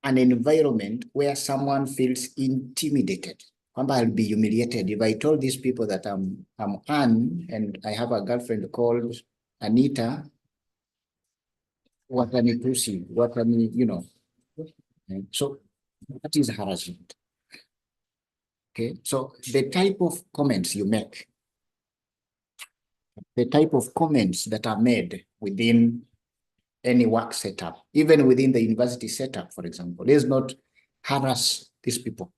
an environment where someone feels intimidated. I'll be humiliated if I told these people that I'm Anne and I have a girlfriend called Anita. What any pussy? What any, you know? So that is harassment. Okay, so the type of comments you make, the type of comments that are made within any work setup, even within the university setup, for example, let's not harass these people.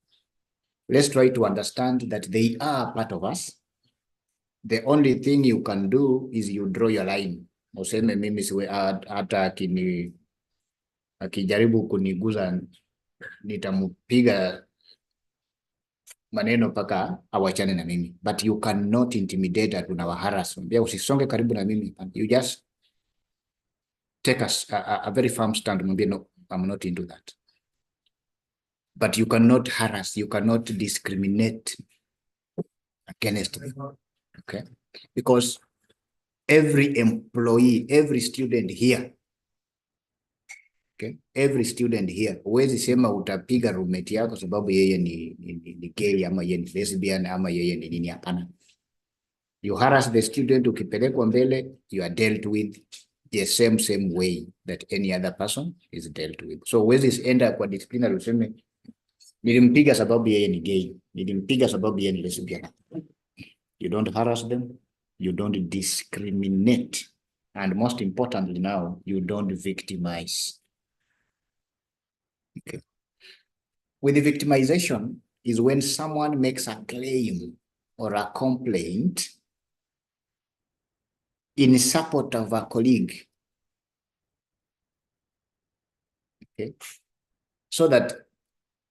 Let's try to understand that they are part of us. The only thing you can do is you draw your line. Useme mimi siwe hata akijaribu kuniguza nitamupiga maneno paka awachane na mimi. But you cannot intimidate at una harass. Mbia usisonge karibu na mimi. You just take a very firm stand. No, I'm not into that. But you cannot harass, you cannot discriminate against them. Okay? Because every employee, every student here, okay, every student here, huwezi sema utapiga roommate yako sababu yeye ni gay ama yeye ni lesbian ama yeye ni nini, hapana. You harass the student, ukipelekwa mbele, you are dealt with the same way that any other person is dealt with. So huwezi enda kwa disciplinary useme nilimpiga sababu yeye ni gay, nilimpiga sababu yeye ni lesbian. You don't harass them, you don't discriminate, and most importantly now, you don't victimize. Okay. With the victimization is when someone makes a claim or a complaint in support of a colleague. Okay. So that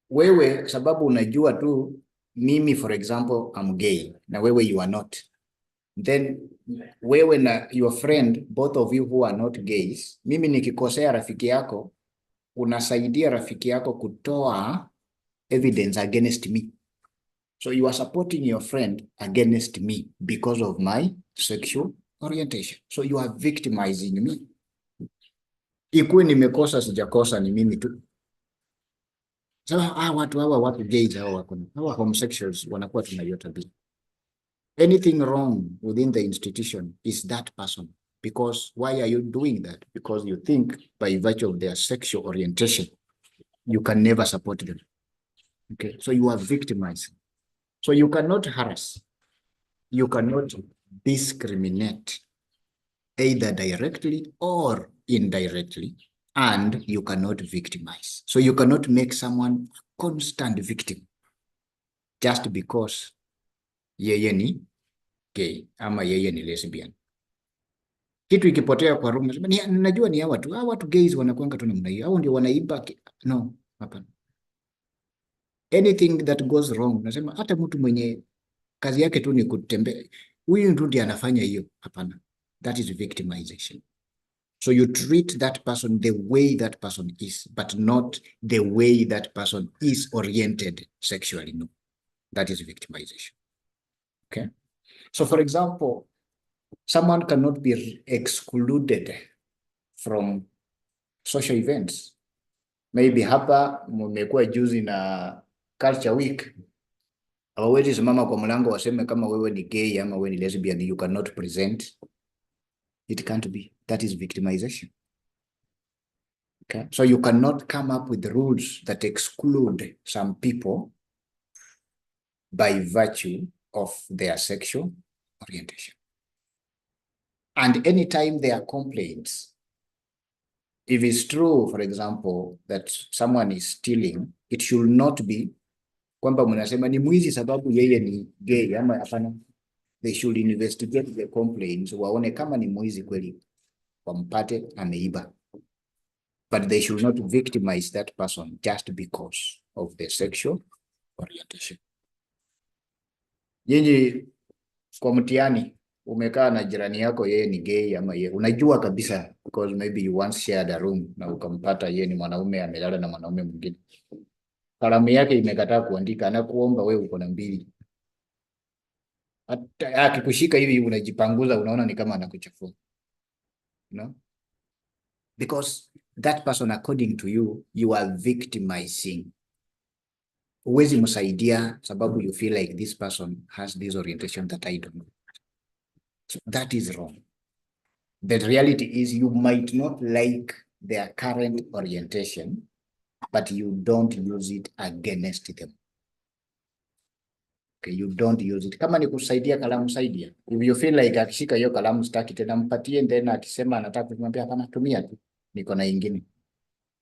wewe sababu unajua tu mimi, for example, I'm gay, na wewe you are not. Then wewe na your friend, both of you who are not gays, mimi nikikosea rafiki yako, unasaidia rafiki yako kutoa evidence against me. So you are supporting your friend against me because of my sexual orientation. So you are victimizing me. Ikuwe nimekosa sijakosa ni mimi tu. So watu gays hawa homosexuals wanakuwa tunayo tabia. Anything wrong within the institution is that person. Because why are you doing that? Because you think by virtue of their sexual orientation, you can never support them. Okay, so you are victimized. So you cannot harass, you cannot discriminate, either directly or indirectly, and you cannot victimize. So you cannot make someone a constant victim just because yeye ni gay ama yeye ni lesbian. Kitu ikipotea kwa room, najua ni hawa watu gays wanakuanga tu namna hiyo, hao ndio wanaiba. No, hapana. Anything that goes wrong, nasema hata mtu mwenye kazi yake tu ni kutembea, huyu ndiye anafanya hiyo, hapana. That is victimization. So you treat that person the way that person is, but not the way that person is oriented sexually. No, that is victimization. Okay. So for example, someone cannot be excluded from social events. Maybe hapa mmekuwa juzi na culture week. Hawawezi simama kwa mlango waseme kama wewe ni gay ama wewe ni lesbian, you cannot present. It can't be. That is victimization. Okay. So you cannot come up with rules that exclude some people by virtue of their sexual orientation. And anytime there are complaints, if it's true, for example, that someone is stealing, it should not be kwamba mnasema ni mwizi sababu yeye ni gay ama hapana. They should investigate the complaints, waone kama ni mwizi kweli, wampate ameiba. But they should not victimize that person just because of their sexual orientation. Nyinyi kwa mtihani umekaa na jirani yako yeye ni gay ama yeye unajua kabisa, because maybe you once shared a room na ukampata yeye ni mwanaume amelala na mwanaume mwingine. Kalamu yake imekataa kuandika, anakuomba wewe uko na mbili. Akikushika hivi unajipanguza, unaona ni kama anakuchafua. No? Because that person, according to you, you are victimizing. Huwezi msaidia sababu you feel like this person has this orientation that I don't know. So that is wrong. The reality is you might not like their current orientation, but you don't use it against them. Okay, you don't use it. Kama ni kusaidia kalamu, saidia. If you feel like akishika hiyo kalamu sitaki tena, mpatie, then akisema anataka kumwambia hapana, tumia tu, niko na ingine.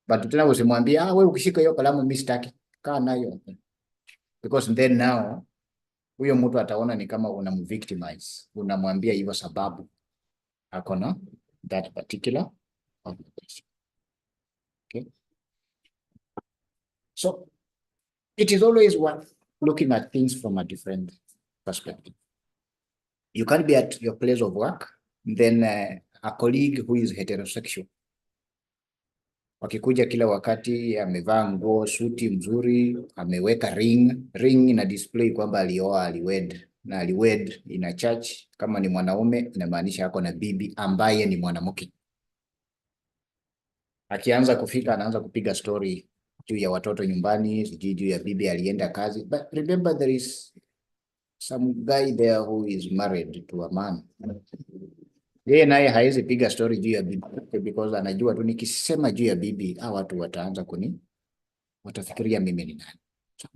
But tena usimwambie wewe ukishika hiyo kalamu mimi sitaki, kaa nayo. Because then now huyo mtu ataona ni kama unamvictimize, unamwambia hivyo sababu akona that particular orientation. Okay? So it is always worth looking at things from a different perspective. You can be at your place of work, then a colleague who is heterosexual, wakikuja kila wakati amevaa nguo suti mzuri, ameweka ring ina display kwamba alioa, aliwed, na aliwed ina church. Kama ni mwanaume inamaanisha ako na bibi ambaye ni mwanamke. Akianza kufika anaanza kupiga story juu ya watoto nyumbani, juu ya bibi alienda kazi. But remember, there is some guy there who is married to a man. Yeye naye haizi piga story juu ya bibi because anajua tu nikisema juu ya bibi watu wataanza watafikiria mimi ni nani. So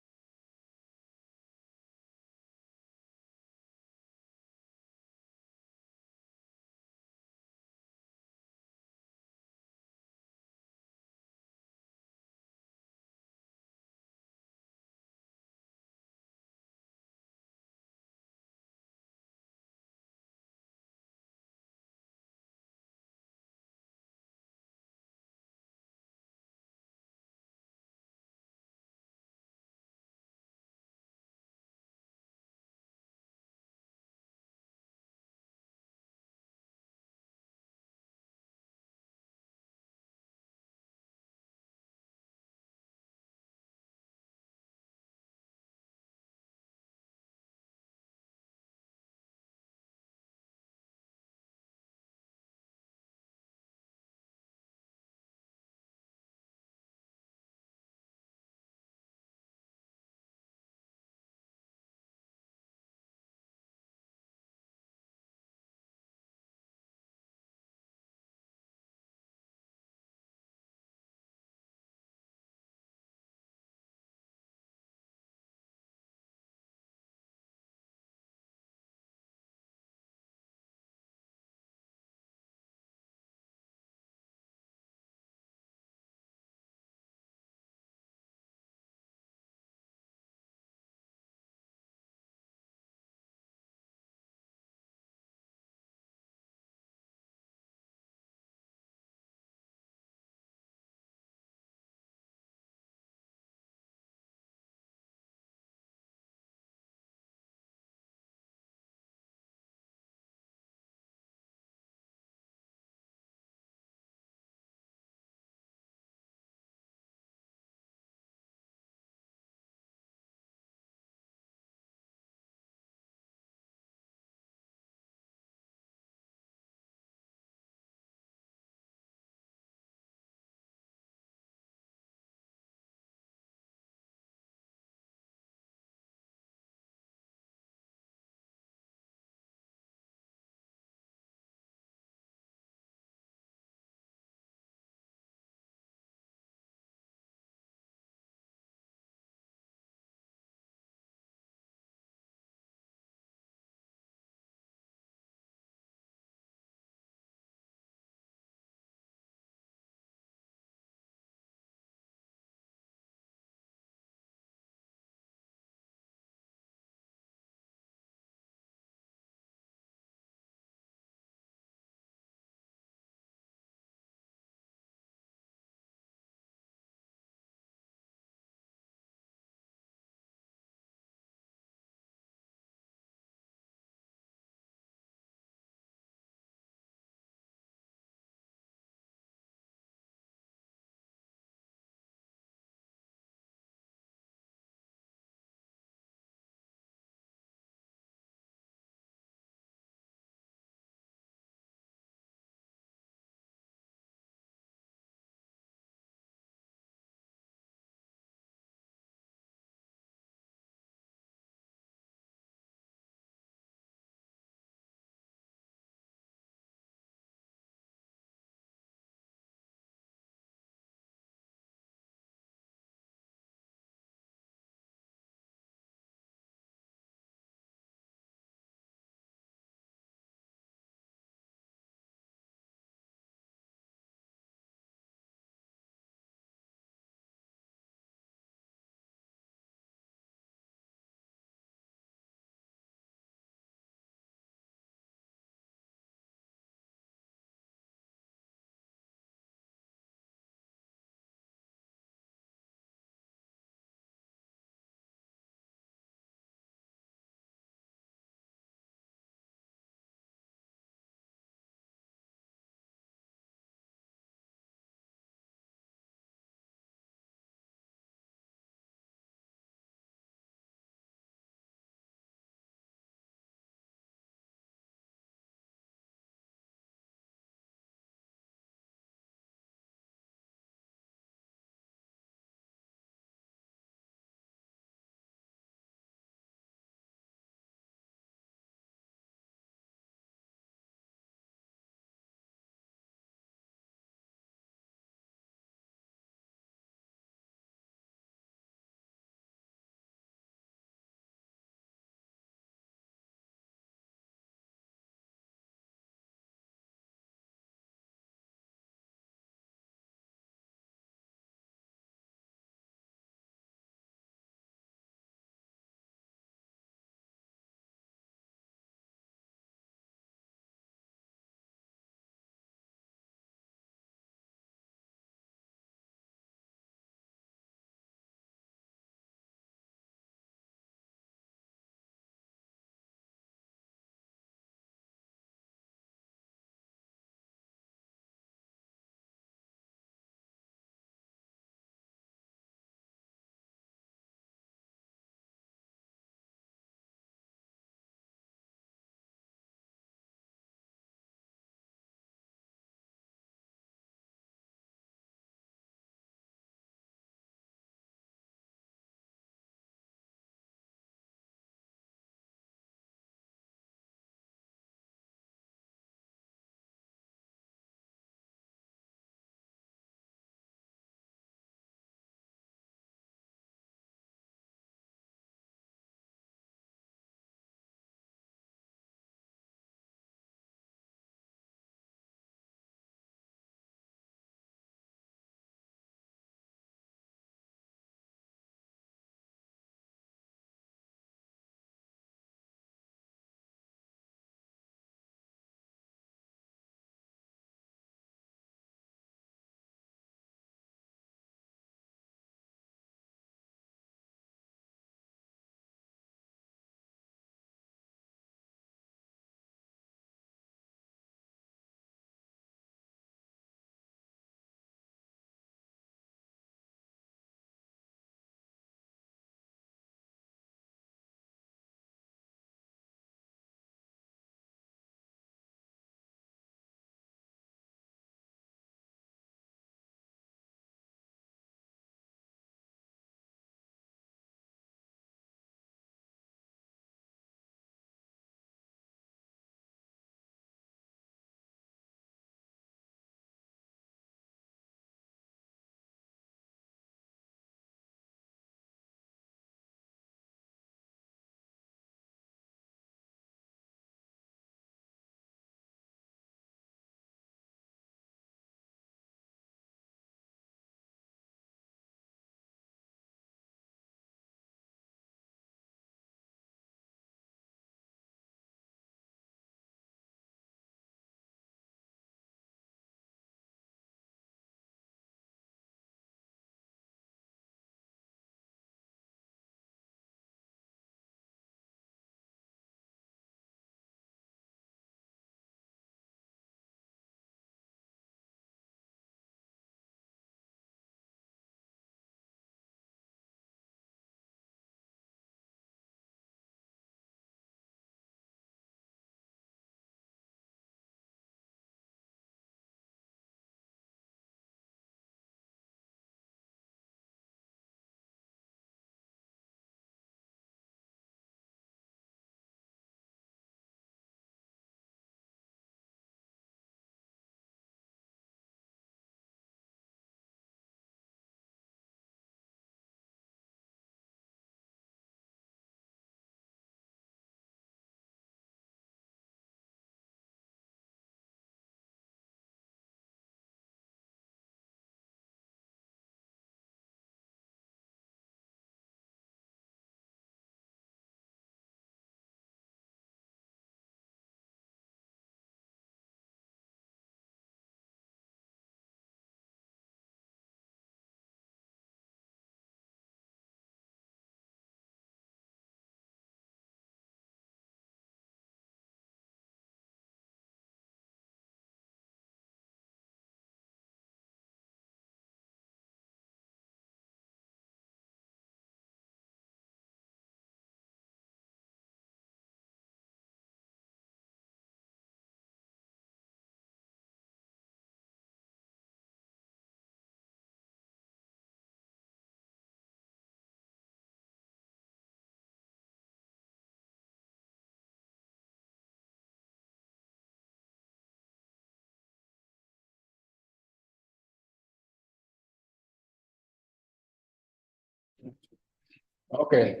Okay,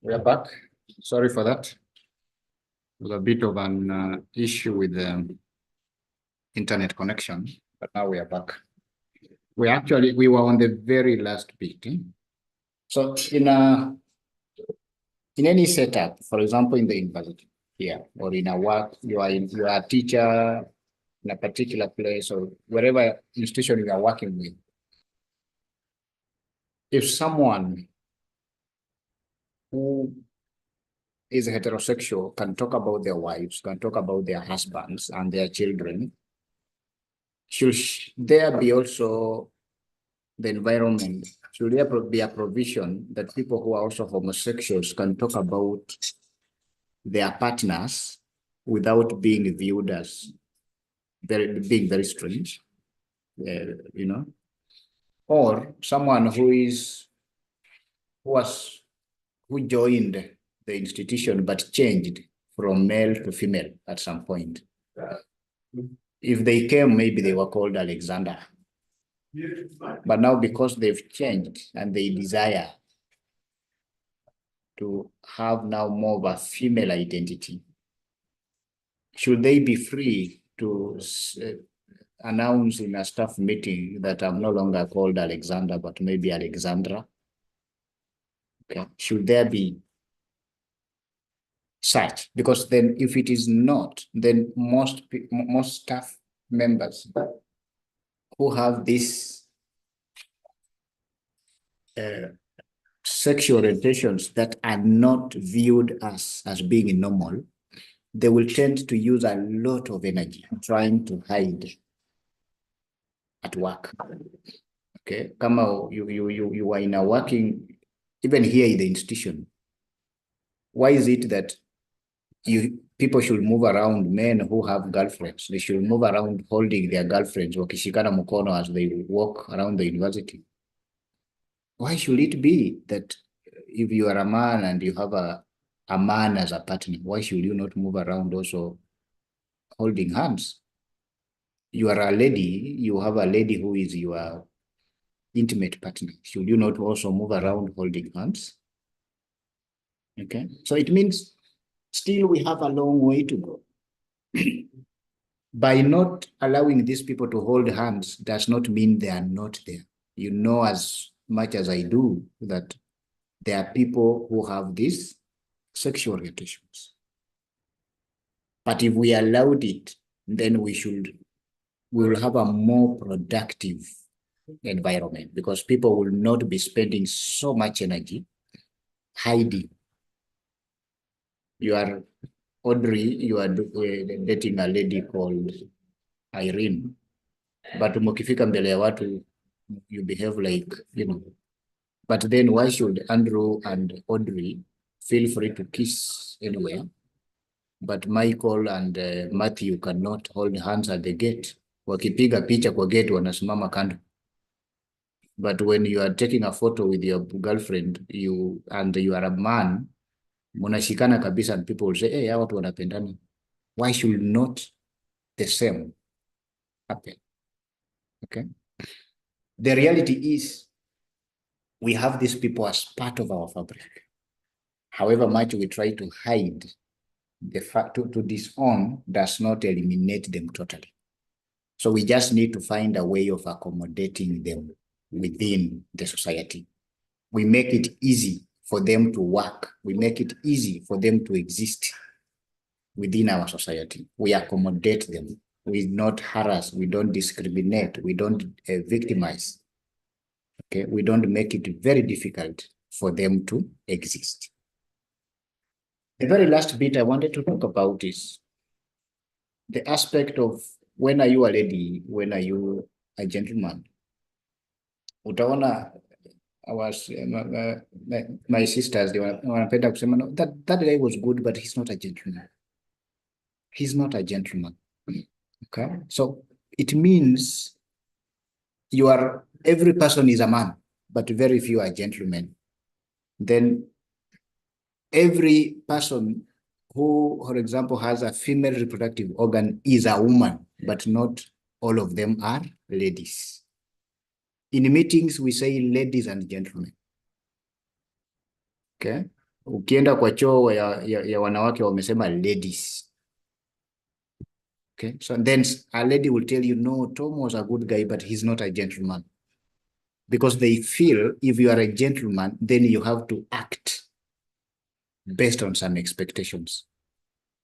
we are back. Sorry for that. There was a bit of an issue with the internet connection, but now we are back. We were on the very last bit. So in any setup, for example, in the university here or in a work, you are a teacher in a particular place or wherever institution you are working with. If someone who is heterosexual can talk about their wives, can talk about their husbands and their children, should there be also the environment? Should there be a provision that people who are also homosexuals can talk about their partners without being viewed as being very strange, you know? Or someone who joined the institution but changed from male to female at some point. If they came, maybe they were called Alexander. But now because they've changed and they desire to have now more of a female identity, should they be free to announce in a staff meeting that I'm no longer called Alexander, but maybe Alexandra? Okay. Should there be such? Because then if it is not, then most staff members who have this sexual orientations that are not viewed as being normal, they will tend to use a lot of energy trying to hide at work. Okay, come out, you are in a working, even here in the institution. Why is it that people should move around, men who have girlfriends, they should move around holding their girlfriends wakishikana mkono as they walk around the university? Why should it be that if you are a man and you have a man as a partner, why should you not move around also holding hands? You are a lady, you have a lady who is your intimate partner. Should you not also move around holding hands? Okay, so it means still we have a long way to go. By not allowing these people to hold hands does not mean they are not there. You know as much as I do that there are people who have these sexual orientations. But if we allowed it, then we will have a more productive environment because people will not be spending so much energy hiding. You are Audrey, you are dating a lady called Irene, but mukifika mbele ya watu, you behave like, you know. But then why should Andrew and Audrey feel free to kiss anywhere, but Michael and Matthew cannot hold hands at the gate? Wakipiga picha kwa gate wanasimama kando. But when you are taking a photo with your girlfriend, you are a man, munashikana kabisa, and people will say, hey, hawa watu wanapendana. Why should not the same happen? Okay. The reality is we have these people as part of our fabric. However much we try to hide, the fact to disown does not eliminate them totally. So we just need to find a way of accommodating them within the society. We make it easy for them to work. We make it easy for them to exist within our society. We accommodate them. We not harass. We don't discriminate. We don't victimize. Okay, we don't make it very difficult for them to exist. The very last bit I wanted to talk about is the aspect of when are you a lady, when are you a gentleman? Utaona my sisters, they wanapenda kusema, no, that guy was good, but he's not a gentleman. He's not a gentleman. Okay, so it means every person is a man, but very few are gentlemen. Then every person who, for example, has a female reproductive organ is a woman, but not all of them are ladies. In meetings, we say ladies and gentlemen. Okay. Ukienda kwa choo ya wanawake wamesema ladies. Okay. So then a lady will tell you, no, Tom was a good guy, but he's not a gentleman. Because they feel if you are a gentleman, then you have to act based on some expectations.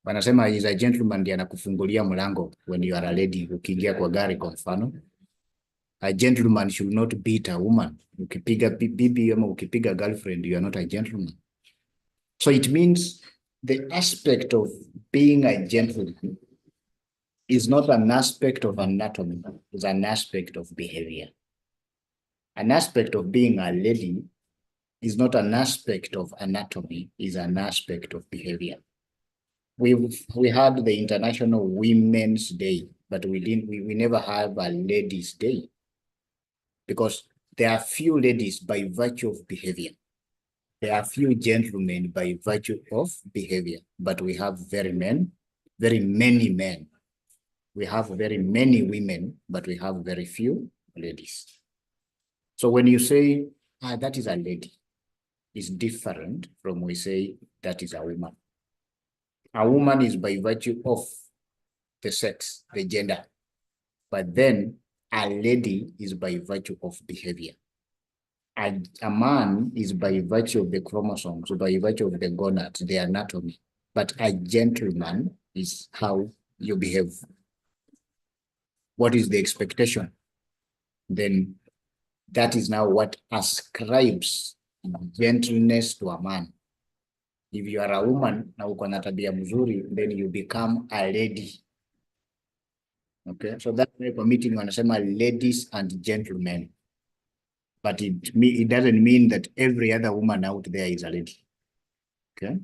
Wanasema is a gentleman ndiye anakufungulia mlango when you are a lady, ukiingia kwa gari kwa mfano. A gentleman should not beat a woman. Ukipiga bibi ama ukipiga girlfriend, you are not a gentleman. So it means the aspect of being a gentleman is not an aspect of anatomy, it's an aspect of behavior. An aspect of being a lady is not an aspect of anatomy, is an aspect of behavior. We had the International Women's Day, but we never have a Ladies' Day because there are few ladies by virtue of behavior. There are few gentlemen by virtue of behavior, but we have very many men. We have very many women, but we have very few ladies. So when you say, that is a lady, it's different from we say that is a woman. A woman is by virtue of the sex, the gender, but then a lady is by virtue of behavior. A man is by virtue of the chromosomes, so by virtue of the gonads, the anatomy, but a gentleman is how you behave. What is the expectation? Then that is now what ascribes gentleness to a man. If you are a woman na uko na tabia mzuri, then you become a lady. Okay, so that's why permitting wanasema ladies and gentlemen. But it doesn't mean that every other woman out there is a lady. Okay,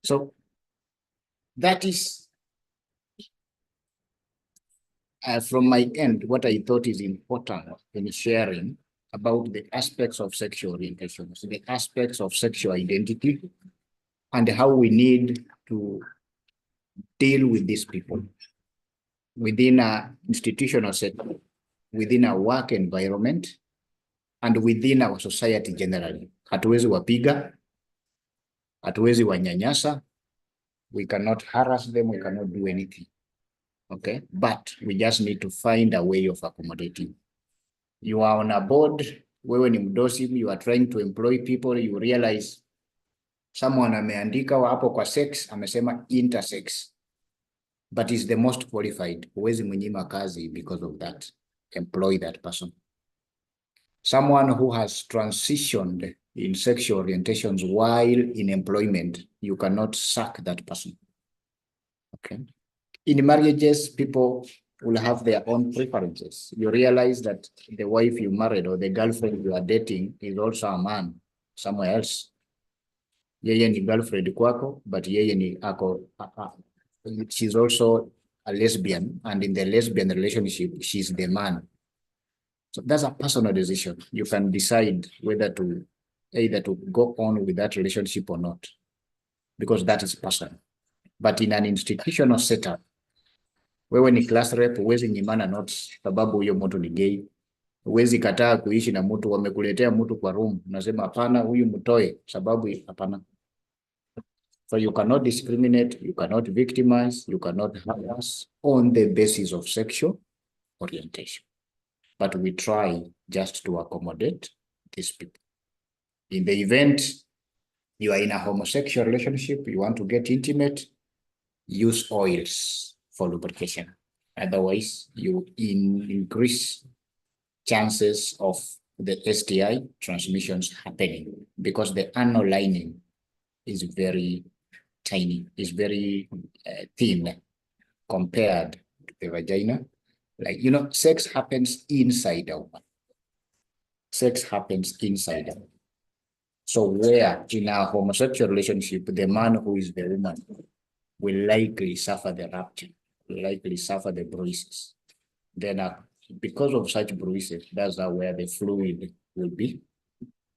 so that is from my end what I thought is important in sharing about the aspects of sexual orientation, so the aspects of sexual identity, and how we need to deal with these people within an institutional setting, within a work environment, and within our society generally. Hatuwezi wapiga, hatuwezi wanyanyasa, we cannot harass them, we cannot do anything. Okay, but we just need to find a way of accommodating. You are on a board, wewe ni mdosi, you are trying to employ people, you realize someone ameandika hapo kwa sex, amesema intersex, but is the most qualified. Huwezi mnyima kazi because of that. Employ that person. Someone who has transitioned in sexual orientations while in employment, you cannot sack that person. Okay. In marriages, people will have their own preferences. You realize that the wife you married or the girlfriend you are dating is also a man somewhere else. Yeye ni girlfriend kwako, but yeye ni she's also a lesbian, and in the lesbian relationship, she's the man. So that's a personal decision. You can decide whether to either to go on with that relationship or not, because that is personal. But in an institutional setup, wewe ni class rep, huwezi nyimana notes sababu huyo mtu ni gay. Huwezi kataa kuishi na mtu, wamekuletea mtu kwa room, unasema hapana, huyu mtoe sababu hapana. So you cannot discriminate, you cannot victimize, you cannot harass on the basis of sexual orientation. But we try just to accommodate these people. In the event you are in a homosexual relationship, you want to get intimate, use oils for lubrication. Otherwise, you increase chances of the STI transmissions happening because the anal lining is very tiny, is very thin compared to the vagina. Like, sex happens inside a woman. Sex happens inside a woman. So where in a homosexual relationship, the man who is the woman will likely suffer the rupture, will likely suffer the bruises. Then because of such bruises, that's where the fluid will be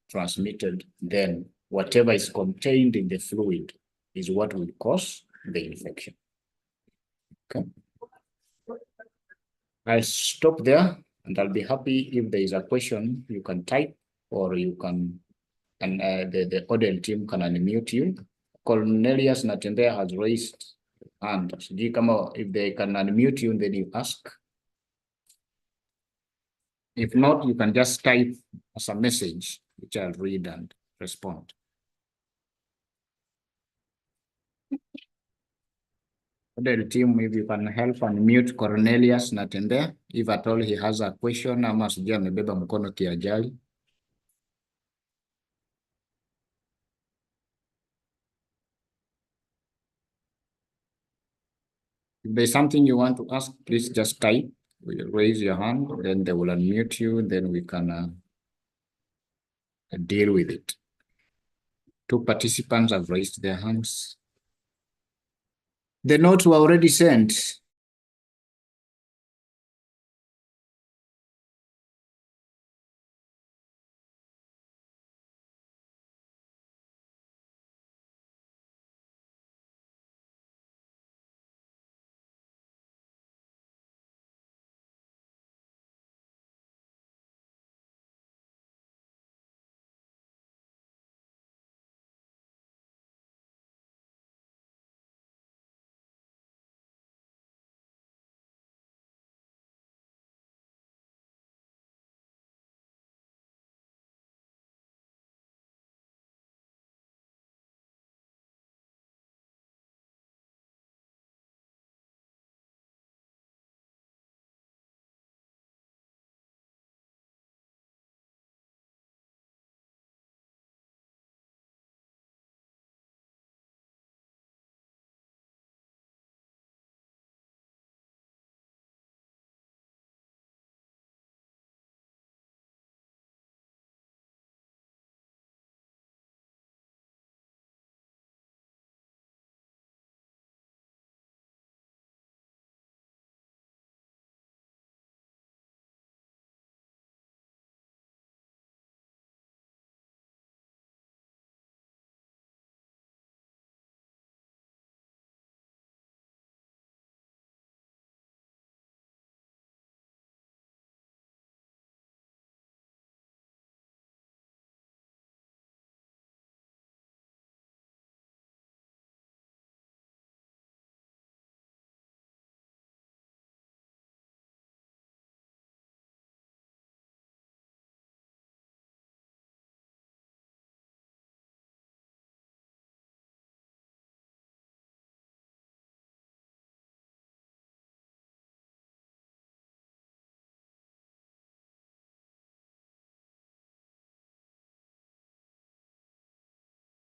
transmitted. Then whatever is contained in the fluid is what will cause the infection. Okay. I'll stop there, and I'll be happy if there is a question you can type or you can and the audio team can unmute you. Cornelius Natembea has raised hand. Sijui kama if they can unmute you, then you ask. If not, you can just type as a message, which I'll read and respond. The team, if you can help unmute Cornelius Natembea, if at all he has a question, ama sijui amebeba mkono kiajali. If there's something you want to ask, please just type, raise your hand, then they will unmute you, then we can deal with it. 2 participants have raised their hands. The notes were already sent.